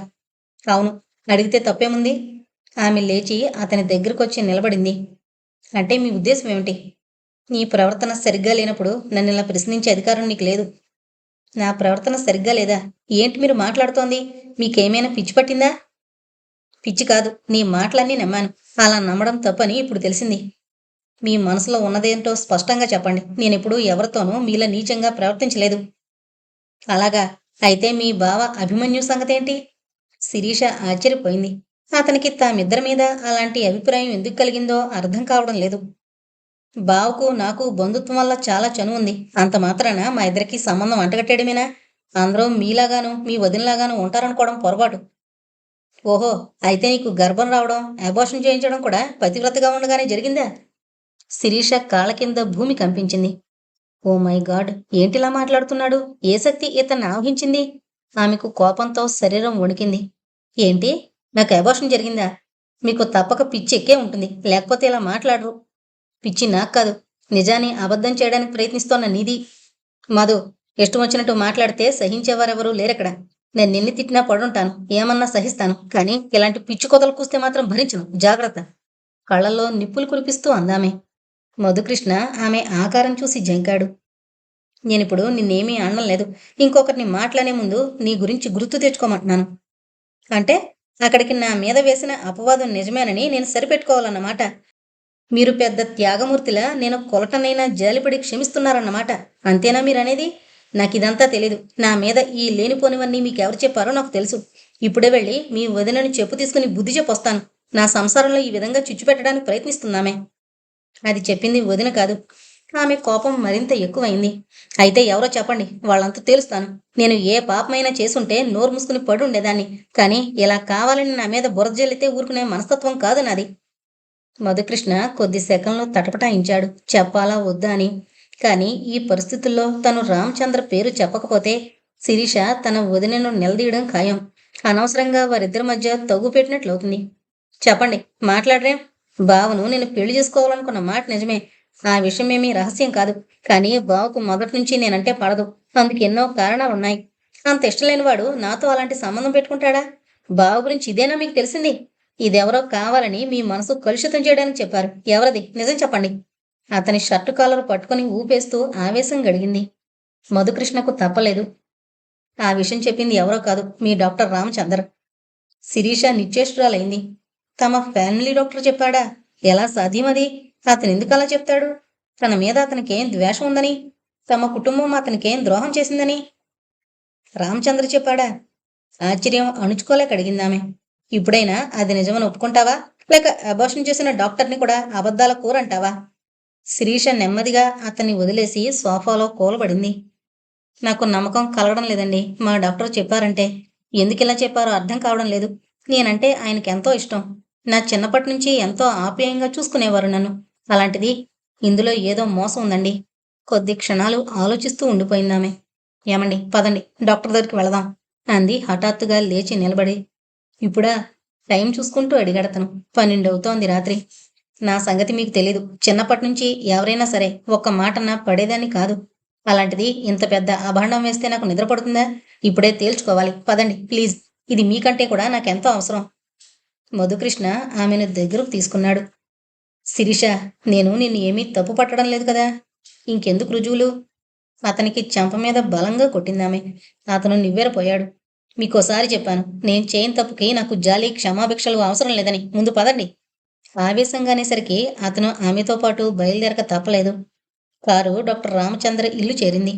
అవును, అడిగితే తప్పేముంది? ఆమె లేచి అతని దగ్గరకొచ్చి నిలబడింది. అంటే మీ ఉద్దేశం ఏమిటి? నీ ప్రవర్తన సరిగ్గా లేనప్పుడు నన్ను ఇలా ప్రశ్నించే అధికారం నీకు లేదు. నా ప్రవర్తన సరిగ్గా లేదా? ఏంటి మీరు మాట్లాడుతోంది? మీకేమైనా పిచ్చి పట్టిందా? పిచ్చి కాదు, నీ మాటలన్నీ నమ్మాను. అలా నమ్మడం తప్పని ఇప్పుడు తెలిసింది. మీ మనసులో ఉన్నదేంటో స్పష్టంగా చెప్పండి. నేనెప్పుడూ ఎవరితోనూ మీలా నీచంగా ప్రవర్తించలేదు. అలాగా? అయితే మీ బావ అభిమన్యు సంగతేంటి? శిరీష ఆశ్చర్యపోయింది. అతనికి తామిద్దరి మీద అలాంటి అభిప్రాయం ఎందుకు కలిగిందో అర్థం కావడం లేదు. బావకు నాకు బంధుత్వం వల్ల చాలా చనువు ఉంది. అంత మాత్రాన మా ఇద్దరికి సంబంధం అంటగట్టేయడమేనా? అందరూ మీలాగాను మీ వదినలాగాను ఉంటారనుకోవడం పొరపాటు. ఓహో, అయితే నీకు గర్భం రావడం, అబార్షన్ చేయించడం కూడా పతివ్రతగా ఉండగానే జరిగిందా? శిరీష కాళ్ళ కింద భూమి కంపించింది. ఓ మై గాడ్, ఏంటిలా మాట్లాడుతున్నాడు? ఏ శక్తి ఇతన్ని ఆవహించింది? ఆమెకు కోపంతో శరీరం వణికింది. ఏంటి, నాకు అబార్షన్ జరిగిందా? మీకు తప్పక పిచ్చి ఎక్కే ఉంటుంది, లేకపోతే ఇలా మాట్లాడరు. పిచ్చి నాకు కాదు, నిజాన్ని అబద్ధం చేయడానికి ప్రయత్నిస్తోన్న నీది. మధు, ఇష్టం వచ్చినట్టు మాట్లాడితే సహించేవారెవరూ లేరెక్కడ. నేను నిన్ను తిట్టినా పడుంటాను, ఏమన్నా సహిస్తాను, కానీ ఇలాంటి పిచ్చి కొదలు కూస్తే మాత్రం భరించను. జాగ్రత్త. కళ్ళల్లో నిప్పులు కురిపిస్తూ అందామె. మధుకృష్ణ ఆమె ఆకారం చూసి జంకాడు. నేనిప్పుడు నిన్నేమీ అనడం లేదు. ఇంకొకరిని మాట్లాడే ముందు నీ గురించి గుర్తు తెచ్చుకోమంటున్నాను. అంటే అక్కడికి నా మీద వేసిన అపవాదం నిజమేనని నేను సరిపెట్టుకోవాలన్నమాట. మీరు పెద్ద త్యాగమూర్తిలా నేను కొలటనైనా జాలిపడి క్షమిస్తున్నారన్నమాట. అంతేనా మీరనేది? నాకిదంతా తెలీదు. నా మీద ఈ లేనిపోనివన్నీ మీకెవరు చెప్పారో నాకు తెలుసు. ఇప్పుడే వెళ్ళి మీ వదినని చెప్పు తీసుకుని బుద్ధి చెప్పొస్తాను. నా సంసారంలో ఈ విధంగా చిచ్చు పెట్టడానికి ప్రయత్నిస్తున్నామే. అది చెప్పింది వదిన కాదు. ఆమె కోపం మరింత ఎక్కువైంది. అయితే ఎవరో చెప్పండి, వాళ్ళంతా తేలుస్తాను. నేను ఏ పాపమైనా చేసుంటే నోరు మూసుకుని పడి ఉండేదాన్ని. కానీ ఇలా కావాలని నా మీద బురద జల్లితే ఊరుకునే మనస్తత్వం కాదు నాది. మధుకృష్ణ కొద్ది సెకండ్లు తటపటాయించాడు, చెప్పాలా వద్దా అని. కానీ ఈ పరిస్థితుల్లో తను రామచంద్ర పేరు చెప్పకపోతే శిరీష తన వదినను నిలదీయడం ఖాయం. అనవసరంగా వారిద్దరి మధ్య తగ్గు పెట్టినట్లవుతుంది. చెప్పండి, మాట్లాడరేం? బావను నేను పెళ్లి చేసుకోవాలనుకున్న మాట నిజమే. ఆ విషయమేమీ రహస్యం కాదు. కానీ బావకు మొదటి నుంచి నేనంటే పడదు. అందుకు ఎన్నో కారణాలున్నాయి. అంత ఇష్టం లేనివాడు నాతో అలాంటి సంబంధం పెట్టుకుంటాడా? బావ గురించి ఇదేనా మీకు తెలిసింది? ఇదెవరో కావాలని మీ మనసు కలుషితం చేయడానికి చెప్పారు. ఎవరది? నిజం చెప్పండి. అతని షర్టు కాలరు పట్టుకుని ఊపేస్తూ ఆవేశం గడిగింది. మధుకృష్ణకు తప్పలేదు. ఆ విషయం చెప్పింది ఎవరో కాదు, మీ డాక్టర్ రామచందర్. శిరీష నిశ్చేష్టురాలైంది. తమ ఫ్యామిలీ డాక్టర్ చెప్పాడా? ఎలా సాధ్యమది? అతనెందుకు అలా చెప్తాడు? తన మీద అతనికేం ద్వేషం ఉందని? తమ కుటుంబం అతనికేం ద్రోహం చేసిందని? రామచంద్ర చెప్పాడా? ఆశ్చర్యం అణుచుకోలేక అడిగిందామె. ఇప్పుడైనా అది నిజమని ఒప్పుకుంటావా? లేక అబార్షన్ చేసిన డాక్టర్ని కూడా అబద్ధాల కూరంటావా? శిరీష నెమ్మదిగా అతన్ని వదిలేసి సోఫాలో కూలబడింది. నాకు నమ్మకం కలగడం లేదండి. మా డాక్టర్ చెప్పారంటే. ఎందుకిలా చెప్పారో అర్థం కావడం లేదు. నేనంటే ఆయనకెంతో ఇష్టం. నా చిన్నప్పటి నుంచి ఎంతో ఆప్యాయంగా చూసుకునేవారు నన్ను. అలాంటిది ఇందులో ఏదో మోసం ఉందండి. కొద్ది క్షణాలు ఆలోచిస్తూ ఉండిపోయిందామె. ఏమండి, పదండి, డాక్టర్ దగ్గరికి వెళదాం అంది హఠాత్తుగా లేచి నిలబడి. ఇప్పుడా? టైం చూసుకుంటూ అడిగాడతను. 12 అవుతోంది రాత్రి. నా సంగతి మీకు తెలీదు. చిన్నప్పటి నుంచి ఎవరైనా సరే ఒక్క మాటన్నా పడేదాన్ని కాదు. అలాంటిది ఇంత పెద్ద అభాండం వేస్తే నాకు నిద్ర పడుతుందా? ఇప్పుడే తేల్చుకోవాలి. పదండి ప్లీజ్. ఇది మీకంటే కూడా నాకెంతో అవసరం. మధుకృష్ణ ఆమెను దగ్గరకు తీసుకున్నాడు. శిరీష, నేను నిన్ను ఏమీ తప్పు పట్టడం లేదు కదా. ఇంకెందుకు రుజువులు? అతనికి చెంప మీద బలంగా కొట్టిందామె. అతను నివ్వెరపోయాడు. మీకోసారి చెప్పాను, నేను చేయని తప్పుకి నాకు జాలి క్షమాభిక్షలు అవసరం లేదని. ముందు పదండి. ఆవేశంగా అనేసరికి అతను ఆమెతో పాటు బయలుదేరక తప్పలేదు. కారు డాక్టర్ రామచంద్ర ఇల్లు చేరింది.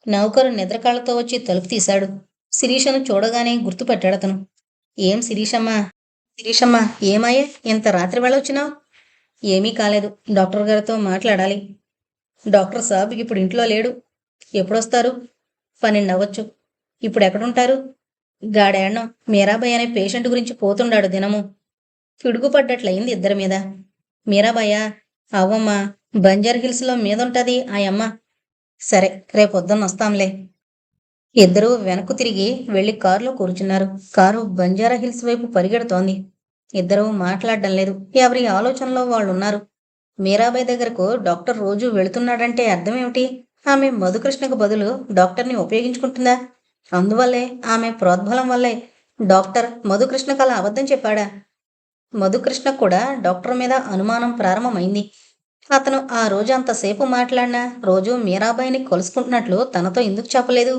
నౌకరు నిద్రకాళ్లతో వచ్చి తలుపు తీశాడు. శిరీషను చూడగానే గుర్తుపట్టాడతను. ఏం శిరీషమ్మా? శిరీషమ్మా, ఏమాయే ఇంత రాత్రి వేళ వచ్చినావు? ఏమీ కాలేదు, డాక్టర్ గారితో మాట్లాడాలి. డాక్టర్ సాబ్ ఇప్పుడు ఇంట్లో లేడు. ఎప్పుడొస్తారు? 12 అవ్వచ్చు. ఇప్పుడు ఎక్కడుంటారు? గాడేణ్ణం మీరాబాయి అనే పేషెంట్ గురించి పోతుండాడు దినము. పిడుగుపడ్డట్లయింది ఇద్దరి మీద. మీరాబాయా? అవ్వమ్మా, బంజార్ హిల్స్లో మీదుంటది ఆ యమ్మ. సరే, రేపొద్దున్న వస్తాంలే. ఇద్దరూ వెనక్కు తిరిగి వెళ్లి కారులో కూర్చున్నారు. కారు బంజారా హిల్స్ వైపు పరిగెడుతోంది. ఇద్దరూ మాట్లాడడం లేదు. ఎవరి ఆలోచనలో వాళ్ళున్నారు. మీరాబాయి దగ్గరకు డాక్టర్ రోజూ వెళుతున్నాడంటే అర్థమేమిటి? ఆమె మధుకృష్ణకు బదులు డాక్టర్ని ఉపయోగించుకుంటుందా? అందువల్లే, ఆమె ప్రోద్బలం వల్లే డాక్టర్ మధుకృష్ణకు అలా అబద్ధం చెప్పాడా? మధుకృష్ణ కూడా డాక్టర్ మీద అనుమానం ప్రారంభమైంది. అతను ఆ రోజు అంతసేపు మాట్లాడినా రోజూ మీరాబాయిని కలుసుకుంటున్నట్లు తనతో ఎందుకు చెప్పలేదు?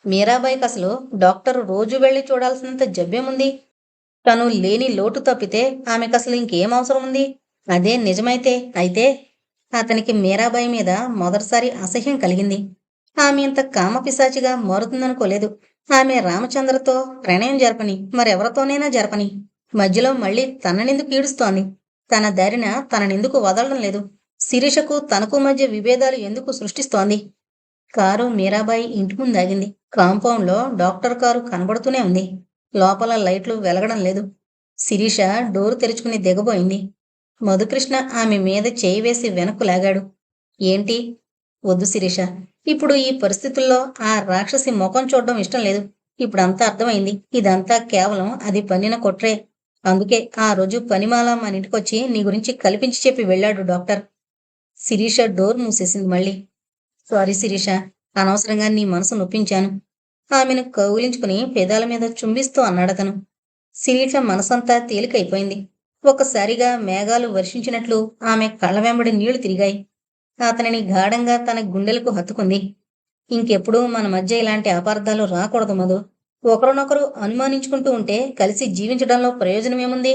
మీరాబాయికి అసలు డాక్టర్ రోజు వెళ్లి చూడాల్సినంత జబ్బేముంది? తను లేని లోటు తప్పితే ఆమెకసలు ఇంకేం అవసరం ఉంది? అదే నిజమైతే అయితే అతనికి మీరాబాయి మీద మొదటిసారి అసహ్యం కలిగింది. ఆమె ఇంత కామపిశాచిగా మారుతుందనుకోలేదు. ఆమె రామచంద్రతో ప్రణయం జరపని, మరెవరితోనైనా జరపని, మధ్యలో మళ్ళీ తననెందుకు ఈడుస్తోంది? తన దారిన తననెందుకు వదలడం లేదు? శిరీషకు తనకు మధ్య విభేదాలు ఎందుకు సృష్టిస్తోంది? కారు మీరాబాయి ఇంటి ముందాగింది. కాంపౌండ్లో డాక్టర్ కారు కనబడుతూనే ఉంది. లోపల లైట్లు వెలగడం లేదు. శిరీష డోరు తెరుచుకుని దిగబోయింది. మధుకృష్ణ ఆమె మీద చేయి వేసి వెనక్కు లాగాడు. ఏంటి? వద్దు శిరీష, ఇప్పుడు ఈ పరిస్థితుల్లో ఆ రాక్షసి ముఖం చూడడం ఇష్టం లేదు. ఇప్పుడంతా అర్థమైంది. ఇదంతా కేవలం అది పన్నిన కుట్రే. అందుకే ఆ రోజు పనిమాల మన ఇంటికొచ్చి నీ గురించి కల్పించి చెప్పి వెళ్ళాడు డాక్టర్. శిరీష డోర్ మూసేసింది మళ్ళీ. సారీ శిరీష, అనవసరంగా నీ మనసు నొప్పించాను. ఆమెను కౌగిలించుకుని పెదాల మీద చుంబిస్తూ అన్నాడతను. శిరీష మనసంతా తేలికైపోయింది. ఒక్కసారిగా మేఘాలు వర్షించినట్లు ఆమె కళ్ళ వెంబడి నీళ్లు తిరిగాయి. అతనిని గాఢంగా తన గుండెలకు హత్తుకుంది. ఇంకెప్పుడూ మన మధ్య ఇలాంటి అపార్థాలు రాకూడదు మధు. ఒకరినొకరు అనుమానించుకుంటూ ఉంటే కలిసి జీవించడంలో ప్రయోజనమేముంది?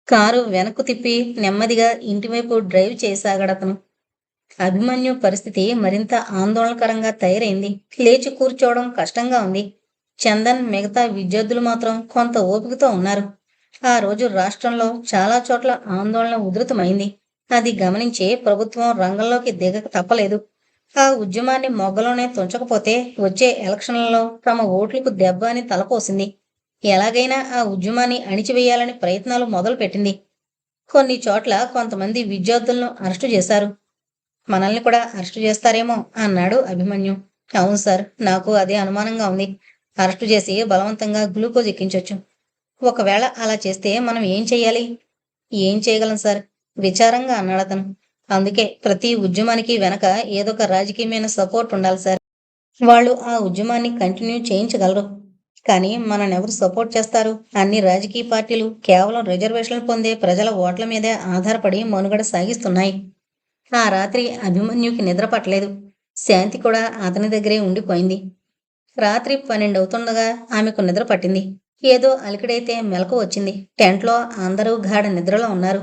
కారు వెనక్కు తిప్పి నెమ్మదిగా ఇంటివైపు డ్రైవ్ చేయసాగాడతను. అభిమన్యు పరిస్థితి మరింత ఆందోళనకరంగా తయారైంది. లేచి కూర్చోవడం కష్టంగా ఉంది. చందన్, మిగతా విద్యార్థులు మాత్రం కొంత ఓపికతో ఉన్నారు. ఆ రోజు రాష్ట్రంలో చాలా చోట్ల ఆందోళన ఉధృతమైంది. అది గమనించి ప్రభుత్వం రంగంలోకి దిగక తప్పలేదు. ఆ ఉద్యమాన్ని మొగ్గలోనే తుంచకపోతే వచ్చే ఎలక్షన్లలో తమ ఓట్లకు దెబ్బ అని తలపోసింది. ఎలాగైనా ఆ ఉద్యమాన్ని అణిచివేయాలని ప్రయత్నాలు మొదలుపెట్టింది. కొన్ని చోట్ల కొంతమంది విద్యార్థులను అరెస్టు చేశారు. మనల్ని కూడా అరెస్టు చేస్తారేమో అన్నాడు అభిమన్యు. అవును సార్, నాకు అదే అనుమానంగా ఉంది. అరెస్టు చేసి బలవంతంగా గ్లూకోజ్ ఎక్కించొచ్చు. ఒకవేళ అలా చేస్తే మనం ఏం చెయ్యాలి? ఏం చేయగలం సార్? విచారంగా అన్నాడతను. అందుకే ప్రతి ఉద్యమానికి వెనక ఏదొక రాజకీయమైన సపోర్ట్ ఉండాలి సార్. వాళ్ళు ఆ ఉద్యమాన్ని కంటిన్యూ చేయించగలరు. కానీ మననెవరు సపోర్ట్ చేస్తారు? అన్ని రాజకీయ పార్టీలు కేవలం రిజర్వేషన్లు పొందే ప్రజల ఓట్ల మీదే ఆధారపడి మనుగడ సాగిస్తున్నాయి. ఆ రాత్రి అభిమన్యుకి నిద్ర పట్టలేదు. శాంతి కూడా అతని దగ్గరే ఉండిపోయింది. రాత్రి 12 అవుతుండగా ఆమెకు నిద్ర పట్టింది. ఏదో అలికిడైతే మెలకు వచ్చింది. టెంట్లో అందరూ గాఢ నిద్రలో ఉన్నారు.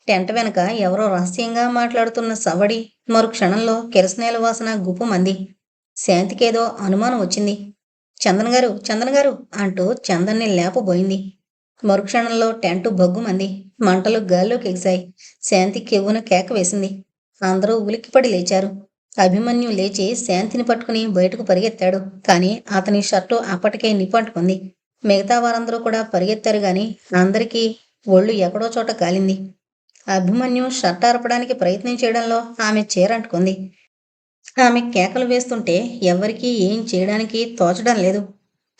టెంట్ వెనక ఎవరో రహస్యంగా మాట్లాడుతున్న సవడి, మరు క్షణంలో కిరసనాయిల వాసన గుప్పుమంది. శాంతికేదో అనుమానం వచ్చింది. చందన్ గారు, చందన్ గారు అంటూ చందన్ని లేపబోయింది. మరుక్షణంలో టెంటు భగ్గుమంది. మంటలు గాల్లోకి ఎగిశాయి. శాంతి కెవ్వున కేక వేసింది. అందరూ ఉలిక్కిపడి లేచారు. అభిమన్యు లేచి శాంతిని పట్టుకుని బయటకు పరిగెత్తాడు. కాని అతని షర్టు అప్పటికే నిప్పంటుకుంది. మిగతా వారందరూ కూడా పరిగెత్తారు గాని అందరికీ ఒళ్ళు ఎక్కడో చోట కాలింది. అభిమన్యు షర్ట్ ఆర్పడానికి ప్రయత్నం చేయడంలో ఆమె చీరంటుకుంది. ఆమె కేకలు వేస్తుంటే ఎవ్వరికీ ఏం చేయడానికి తోచడం లేదు.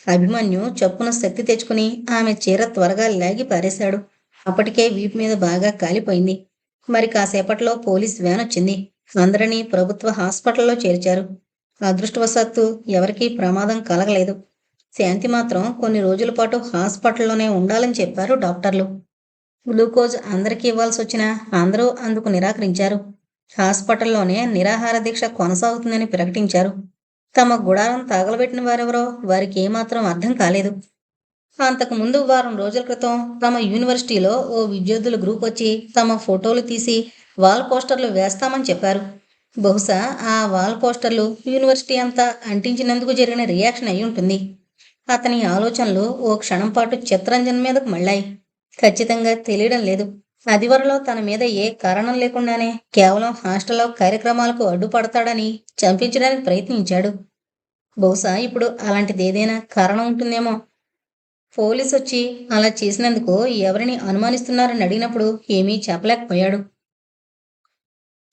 అభిమన్యు చప్పున శక్తి తెచ్చుకుని ఆమె చీర త్వరగా లాగి పారేశాడు. అప్పటికే వీపు మీద బాగా కాలిపోయింది. మరి కాసేపట్లో పోలీస్ వ్యాన్ వచ్చింది. అందరినీ ప్రభుత్వ హాస్పిటల్లో చేర్చారు. అదృష్టవశాత్తు ఎవరికీ ప్రమాదం కలగలేదు. శాంతి మాత్రం కొన్ని రోజుల పాటు హాస్పిటల్లోనే ఉండాలని చెప్పారు డాక్టర్లు. గ్లూకోజ్ అందరికీ ఇవ్వాల్సి వచ్చినా అందరూ అందుకు నిరాకరించారు. హాస్పిటల్లోనే నిరాహార దీక్ష కొనసాగుతుందని ప్రకటించారు. తమ గుడారం తగలబెట్టిన వారెవరో వారికి ఏమాత్రం అర్థం కాలేదు. అంతకుముందు వారం రోజుల క్రితం తమ యూనివర్సిటీలో ఓ విద్యార్థుల గ్రూప్ వచ్చి తమ ఫోటోలు తీసి వాల్ పోస్టర్లు వేస్తామని చెప్పారు. బహుశా ఆ వాల్ పోస్టర్లు యూనివర్సిటీ అంతా అంటించినందుకు జరిగిన రియాక్షన్ అయి ఉంటుంది. అతని ఆలోచనలు ఓ క్షణం పాటు చిత్రంజన్ మీదకు మళ్ళాయి. ఖచ్చితంగా తెలియడం లేదు. అదివరలో తన మీద ఏ కారణం లేకుండానే కేవలం హాస్టల్లో కార్యక్రమాలకు అడ్డుపడతాడని చంపించడానికి ప్రయత్నించాడు. బహుశా ఇప్పుడు అలాంటిదేదైనా కారణం ఉంటుందేమో. పోలీసు వచ్చి అలా చేసినందుకు ఎవరిని అనుమానిస్తున్నారని అడిగినప్పుడు ఏమీ చెప్పలేకపోయాడు.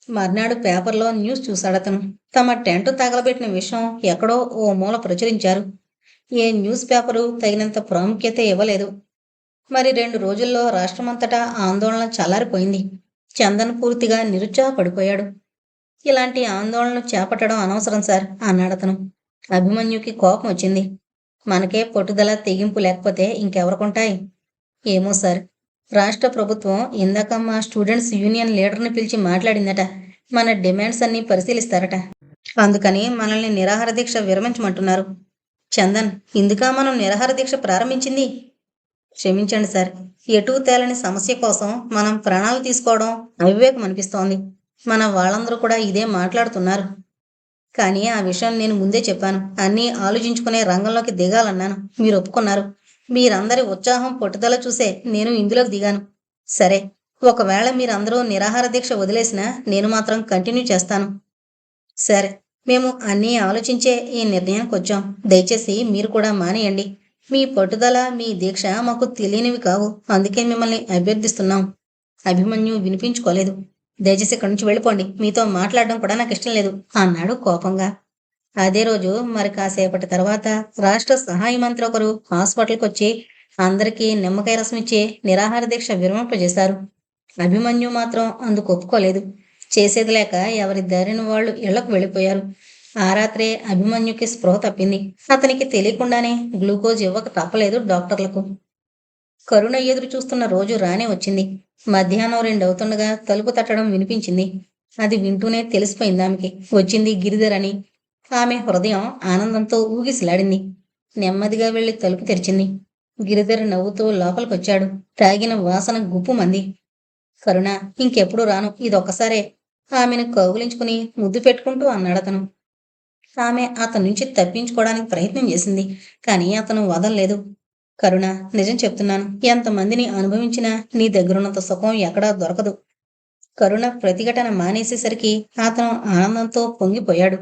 మర్నాడు పేపర్లో న్యూస్ చూశాడతను. తమ టెంట్ తగలబెట్టిన విషయం ఎక్కడో ఓ మూల ప్రచురించారు. ఏ న్యూస్ పేపరు తగినంత ప్రాముఖ్యత ఇవ్వలేదు. మరి 2 రోజుల్లో రాష్ట్రమంతటా ఆందోళన చల్లారిపోయింది. చందన్ పూర్తిగా నిరుత్సాహపడిపోయాడు. ఇలాంటి ఆందోళనలు చేపట్టడం అనవసరం సార్ అన్నాడతను. అభిమన్యుకి కోపం వచ్చింది. మనకే పట్టుదల తెగింపు లేకపోతే ఇంకెవరికుంటాయి? ఏమో సార్, రాష్ట్ర ప్రభుత్వం ఇందాక మా స్టూడెంట్స్ యూనియన్ లీడర్ని పిలిచి మాట్లాడిందట. మన డిమాండ్స్ అన్నీ పరిశీలిస్తారట. అందుకని మనల్ని నిరాహార దీక్ష విరమించమంటున్నారు. చందన్, ఇందుకా మనం నిరాహార దీక్ష ప్రారంభించింది? క్షమించండి సార్, ఎటూ తేలని సమస్య కోసం మనం ప్రాణాలు తీసుకోవడం అవివేకం అనిపిస్తోంది. మన వాళ్ళందరూ కూడా ఇదే మాట్లాడుతున్నారు. కానీ ఆ విషయం నేను ముందే చెప్పాను. అన్నీ ఆలోచించుకునే రంగంలోకి దిగాలన్నాను. మీరు ఒప్పుకున్నారు. మీరందరి ఉత్సాహం పట్టుదల చూసే నేను ఇందులోకి దిగాను. సరే, ఒకవేళ మీరందరూ నిరాహార దీక్ష వదిలేసినా నేను మాత్రం కంటిన్యూ చేస్తాను. సరే, మేము అన్నీ ఆలోచించే ఈ నిర్ణయానికి వచ్చాం. దయచేసి మీరు కూడా మానేయండి. మీ పట్టుదల, మీ దీక్ష మాకు తెలియనివి కావు. అందుకే మిమ్మల్ని అభ్యర్థిస్తున్నాం. అభిమన్యు వినిపించుకోలేదు. దయచేసి ఇక్కడి నుంచి వెళ్ళిపోండి. మీతో మాట్లాడడం కూడా నాకు ఇష్టం లేదు అన్నాడు కోపంగా. అదే రోజు మరి కాసేపటి తర్వాత రాష్ట్ర సహాయ మంత్రి ఒకరు హాస్పిటల్కి వచ్చి అందరికీ నిమ్మకాయ రసం ఇచ్చి నిరాహార దీక్ష విరమింపజేశారు. అభిమన్యు మాత్రం అందుకు ఒప్పుకోలేదు. చేసేది లేక ఎవరి దారిన వాళ్ళు ఇళ్లకు వెళ్ళిపోయారు. ఆ రాత్రే అభిమన్యుకి స్పృహ తప్పింది. అతనికి తెలియకుండానే గ్లూకోజ్ ఇవ్వక తప్పలేదు డాక్టర్లకు. కరుణ ఎదురు చూస్తున్న రోజు రానే వచ్చింది. మధ్యాహ్నం 2 అవుతుండగా తలుపు తట్టడం వినిపించింది. అది వింటూనే తెలిసిపోయింది ఆమెకి వచ్చింది గిరిధర్ అని. ఆమె హృదయం ఆనందంతో ఊగిసలాడింది. నెమ్మదిగా వెళ్లి తలుపు తెరిచింది. గిరిధర్ నవ్వుతూ లోపలికొచ్చాడు. తాగిన వాసన గుప్పుమంది. కరుణ, ఇంకెప్పుడు రాను, ఇదొక్కసారే ఆమెను కౌగిలించుకుని ముద్దు పెట్టుకుంటూ అన్నాడతను. ఆమె అతని నుంచి తప్పించుకోవడానికి ప్రయత్నం చేసింది. కానీ అతను వదల్లేదు. కరుణ, నిజం చెప్తున్నాను. ఎంతమందిని అనుభవించినా నీ దగ్గరున్నంత సుఖం ఎక్కడా దొరకదు. కరుణ ప్రతిఘటన మానేసేసరికి అతను ఆనందంతో పొంగిపోయాడు.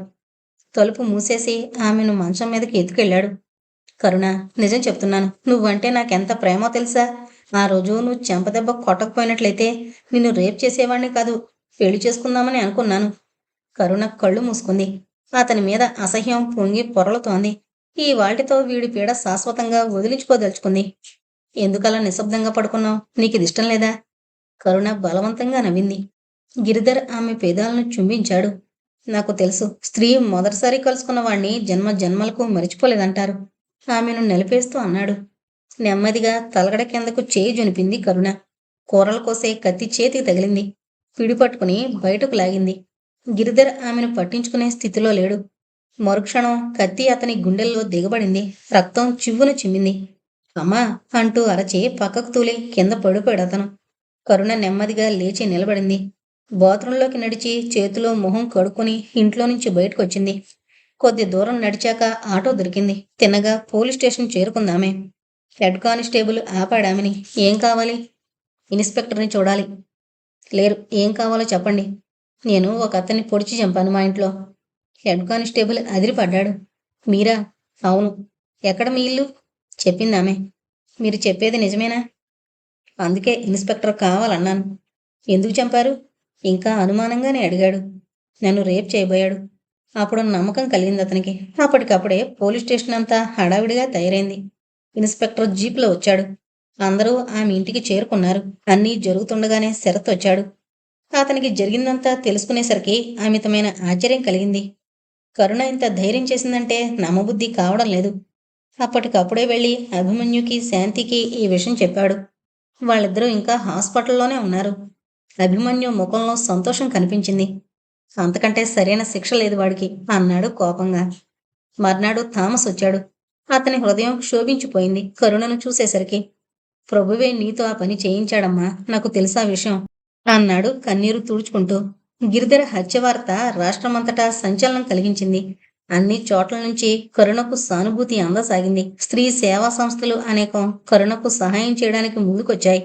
తలుపు మూసేసి ఆమెను మంచం మీదకి ఎత్తుకెళ్ళాడు. కరుణ, నిజం చెప్తున్నాను. నువ్వంటే నాకెంత ప్రేమో తెలుసా? ఆ రోజు నువ్వు చెంపదెబ్బ కొట్టకపోయినట్లయితే నిన్ను రేప్ చేసేవాణ్ణి కాదు, పెళ్లి చేసుకుందామని అనుకున్నాను. కరుణ కళ్ళు మూసుకుంది. అతని మీద అసహ్యం పొంగి పొరలుతోంది. ఈ వాటితో వీడి పీడ శాశ్వతంగా వదిలించుకోదలుచుకుంది. ఎందుకలా నిశ్శబ్దంగా పడుకున్నావు? నీకిది ఇష్టం లేదా? కరుణ బలవంతంగా నవ్వింది. గిరిధర్ ఆమె పేదాలను చుంబించాడు. నాకు తెలుసు, స్త్రీ మొదటిసారి కలుసుకున్న వాణ్ణి జన్మ జన్మలకు మరిచిపోలేదంటారు. ఆమెను నిలిపేస్తూ అన్నాడు. నెమ్మదిగా తలగడ కిందకు చేయి జొనిపింది కరుణ. కూరలు కోసే కత్తి చేతికి తగిలింది. పిడిపట్టుకుని బయటకు లాగింది. గిరిధర్ ఆమెను పట్టించుకునే స్థితిలో లేడు. మరుక్షణం కత్తి అతని గుండెల్లో దిగబడింది. రక్తం చివ్వున చిమ్మింది. అమ్మా అంటూ అరచి పక్కకు తూలి కింద పడిపోయాడు అతను. కరుణ నెమ్మదిగా లేచి నిలబడింది. బాత్రూంలోకి నడిచి చేతిలో మొహం కడుక్కొని ఇంట్లో నుంచి బయటకొచ్చింది. కొద్ది దూరం నడిచాక ఆటో దొరికింది. తిన్నగా పోలీస్ స్టేషన్ చేరుకుందామే. హెడ్ కానిస్టేబుల్ ఆపాడామెని. ఏం కావాలి? ఇన్స్పెక్టర్ని చూడాలి. లేరు, ఏం కావాలో చెప్పండి. నేను ఒక అతన్ని పొడిచి చంపాను మా ఇంట్లో. హెడ్ కానిస్టేబుల్ అదిరిపడ్డాడు. మీరా? అవును. ఎక్కడ మీ ఇల్లు? చెప్పిందామె. మీరు చెప్పేది నిజమేనా? అందుకే ఇన్స్పెక్టర్ కావాలన్నాను. ఎందుకు చంపారు? ఇంకా అనుమానంగానే అడిగాడు. నన్ను రేప్ చేయబోయాడు. అప్పుడు నమ్మకం కలిగింది అతనికి. అప్పటికప్పుడే పోలీస్ స్టేషన్ అంతా హడావిడిగా తయారైంది. ఇన్స్పెక్టర్ జీపులో వచ్చాడు. అందరూ ఆమె ఇంటికి చేరుకున్నారు. అన్నీ జరుగుతుండగానే శరత్ వచ్చాడు. అతనికి జరిగిందంతా తెలుసుకునేసరికి అమితమైన ఆశ్చర్యం కలిగింది. కరుణ ఇంత ధైర్యం చేసిందంటే నమ్మబుద్ధి కావడం లేదు. అప్పటికప్పుడే వెళ్ళి అభిమన్యుకి, శాంతికి ఈ విషయం చెప్పాడు. వాళ్ళిద్దరూ ఇంకా హాస్పిటల్లోనే ఉన్నారు. అభిమన్యు ముఖంలో సంతోషం కనిపించింది. అంతకంటే సరైన శిక్ష లేదు వాడికి అన్నాడు కోపంగా. మర్నాడు థామస్ వచ్చాడు. అతని హృదయం క్షోభించిపోయింది కరుణను చూసేసరికి. ప్రభువే నీతో ఆ పని చేయించాడమ్మా, నాకు తెలుసా విషయం అన్నాడు కన్నీరు తుడుచుకుంటూ. గిరిధర హత్య వార్త రాష్ట్రమంతటా సంచలనం కలిగించింది. అన్ని చోట్ల నుంచి కరుణకు సానుభూతి అందసాగింది. స్త్రీ సేవా సంస్థలు అనేకం కరుణకు సహాయం చేయడానికి ముందుకొచ్చాయి.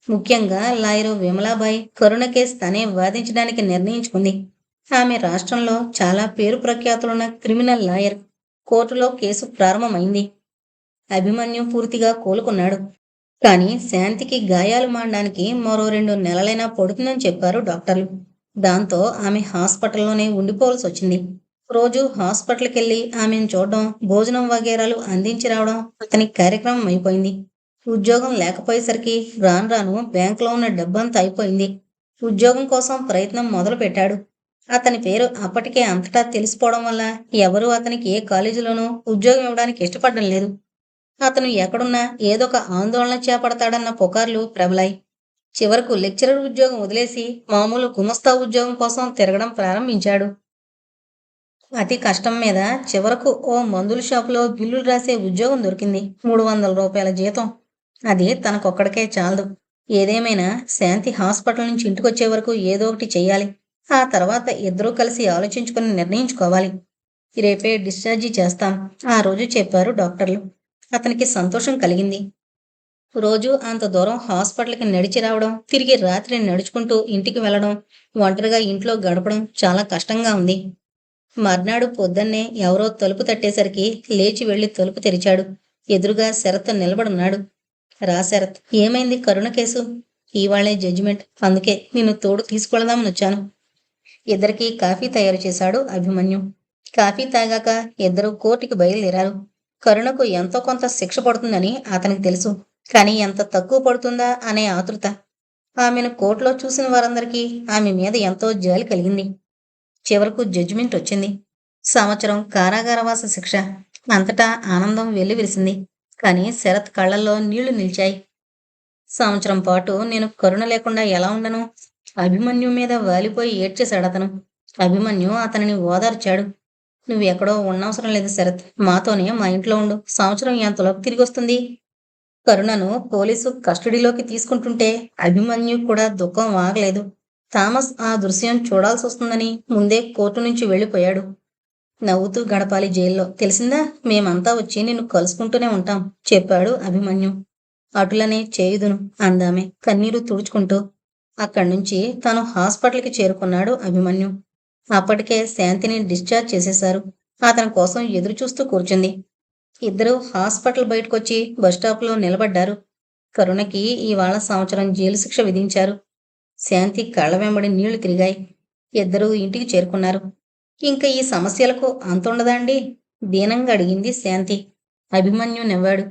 ముఖ్యంగా లాయరు విమలాబాయి కరుణ కేసు తనే వాదించడానికి నిర్ణయించుకుంది. ఆమె రాష్ట్రంలో చాలా పేరు ప్రఖ్యాతులున్న క్రిమినల్ లాయర్. కోర్టులో కేసు ప్రారంభమైంది. అభిమన్యు పూర్తిగా కోలుకున్నాడు. కానీ శాంతికి గాయాలు మానడానికి మరో 2 నెలలైనా పడుతుందని చెప్పారు డాక్టర్లు. దాంతో ఆమె హాస్పిటల్లోనే ఉండిపోవాల్సి వచ్చింది. రోజు హాస్పిటల్కి వెళ్ళి ఆమెను చూడడం, భోజనం వగేరాలు అందించి రావడం అతని కార్యక్రమం అయిపోయింది. ఉద్యోగం లేకపోయేసరికి రాను రాను బ్యాంకులో ఉన్న డబ్బంతా అయిపోయింది. ఉద్యోగం కోసం ప్రయత్నం మొదలు పెట్టాడు. అతని పేరు అప్పటికే అంతటా తెలిసిపోవడం వల్ల ఎవరూ అతనికి ఏ కాలేజీలోనూ ఉద్యోగం ఇవ్వడానికి ఇష్టపడడం లేదు. అతను ఎక్కడున్నా ఏదొక ఆందోళన చేపడతాడన్న పుకార్లు ప్రబలాయి. చివరకు లెక్చరర్ ఉద్యోగం వదిలేసి మామూలు గుమస్తా ఉద్యోగం కోసం తిరగడం ప్రారంభించాడు. అతి కష్టం మీద చివరకు ఓ మందుల షాపులో బిల్లులు రాసే ఉద్యోగం దొరికింది. 300 రూపాయల జీతం. అది తనకొక్కడికే చాలదు. ఏదేమైనా శాంతి హాస్పిటల్ నుంచి ఇంటికొచ్చే వరకు ఏదో ఒకటి చెయ్యాలి. ఆ తర్వాత ఇద్దరూ కలిసి ఆలోచించుకుని నిర్ణయించుకోవాలి. రేపే డిశ్చార్జి చేస్తాం ఆ రోజు చెప్పారు డాక్టర్లు. అతనికి సంతోషం కలిగింది. రోజు అంత దూరం హాస్పిటల్కి నడిచి రావడం, తిరిగి రాత్రి నడుచుకుంటూ ఇంటికి వెళ్ళడం, ఒంటరిగా ఇంట్లో గడపడం చాలా కష్టంగా ఉంది. మర్నాడు పొద్దున్నే ఎవరో తలుపు తట్టేసరికి లేచి వెళ్లి తలుపు తెరిచాడు. ఎదురుగా శరత్ నిలబడున్నాడు. రా శరత్, ఏమైంది కరుణ కేసు? ఇవాళే జడ్జిమెంట్, అందుకే నిన్ను తోడు తీసుకెళదామని వచ్చాను. ఇద్దరికీ కాఫీ తయారు చేశాడు అభిమన్యు. కాఫీ తాగాక ఇద్దరూ కోర్టుకి బయలుదేరారు. కరుణకు ఎంతో కొంత శిక్ష పడుతుందని అతనికి తెలుసు. కానీ ఎంత తక్కువ పడుతుందా అనే ఆతృత. ఆమెను కోర్టులో చూసిన వారందరికీ ఆమె మీద ఎంతో జాలి కలిగింది. చివరకు జడ్జిమెంట్ వచ్చింది. 1 సంవత్సరం కారాగారవాస శిక్ష. అంతటా ఆనందం వెల్లివిరిసింది. కానీ శరత్ కళ్ళల్లో నీళ్లు నిలిచాయి. 1 సంవత్సరం పాటు నేను కరుణ లేకుండా ఎలా ఉండను? అభిమన్యు మీద వాలిపోయి ఏడ్చేశాడతను. అభిమన్యు అతనిని ఓదార్చాడు. నువ్వెక్కడో ఉండవసరం లేదు శరత్, మాతోనే మా ఇంట్లో ఉండు. సంవత్సరం ఎంతలోపు తిరిగొస్తుంది? కరుణను పోలీసు కస్టడీలోకి తీసుకుంటుంటే అభిమన్యు కూడా దుఃఖం ఆగలేదు. థామస్ ఆ దృశ్యం చూడాల్సి వస్తుందని ముందే కోర్టు నుంచి వెళ్ళిపోయాడు. నవ్వుతూ గడపాలి జైల్లో, తెలిసిందా? మేమంతా వచ్చి నిన్ను కలుసుకుంటూనే ఉంటాం చెప్పాడు అభిమన్యు. అటులనే చేయుదును అందామె కన్నీరు తుడుచుకుంటూ. అక్కడి నుంచి తను హాస్పిటల్కి చేరుకున్నాడు అభిమన్యు. అప్పటికే శాంతిని డిశ్చార్జ్ చేసేశారు. అతని కోసం ఎదురు చూస్తూ కూర్చుంది. ఇద్దరూ హాస్పిటల్ బయటకొచ్చి బస్టాప్లో నిలబడ్డారు. కరుణకి ఇవాళ 1 సంవత్సరం జైలు శిక్ష విధించారు. శాంతి కళ్ళ వెంబడి నీళ్లు తిరిగాయి. ఇద్దరూ ఇంటికి చేరుకున్నారు. ఇంకా ఈ సమస్యలకు అంతుండదా అండి? దీనంగా అడిగింది శాంతి. అభిమన్యు నవ్వాడు.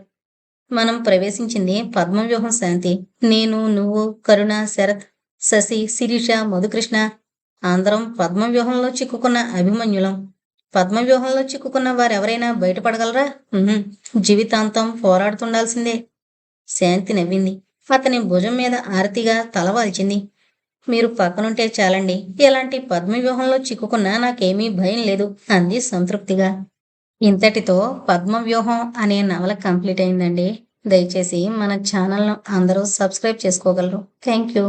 మనం ప్రవేశించింది పద్మవ్యూహం శాంతి. నేను, నువ్వు, కరుణ, శరత్, శశి, శిరీష, మధుకృష్ణ అందరం పద్మవ్యూహంలో చిక్కుకున్న అభిమన్యులం. పద్మవ్యూహంలో చిక్కుకున్న వారెవరైనా బయటపడగలరా? జీవితాంతం పోరాడుతుండాల్సిందే. శాంతి నవ్వింది. అతని భుజం మీద ఆరతిగా తలవాల్చింది. మీరు పక్కనుంటే చాలండి, ఎలాంటి పద్మవ్యూహంలో చిక్కుకున్నా నాకేమీ భయం లేదు అంది సంతృప్తిగా. ఇంతటితో పద్మవ్యూహం అనే నవల కంప్లీట్ అయిందండి. దయచేసి మన ఛానల్ను అందరూ సబ్స్క్రైబ్ చేసుకోగలరు. Thank you.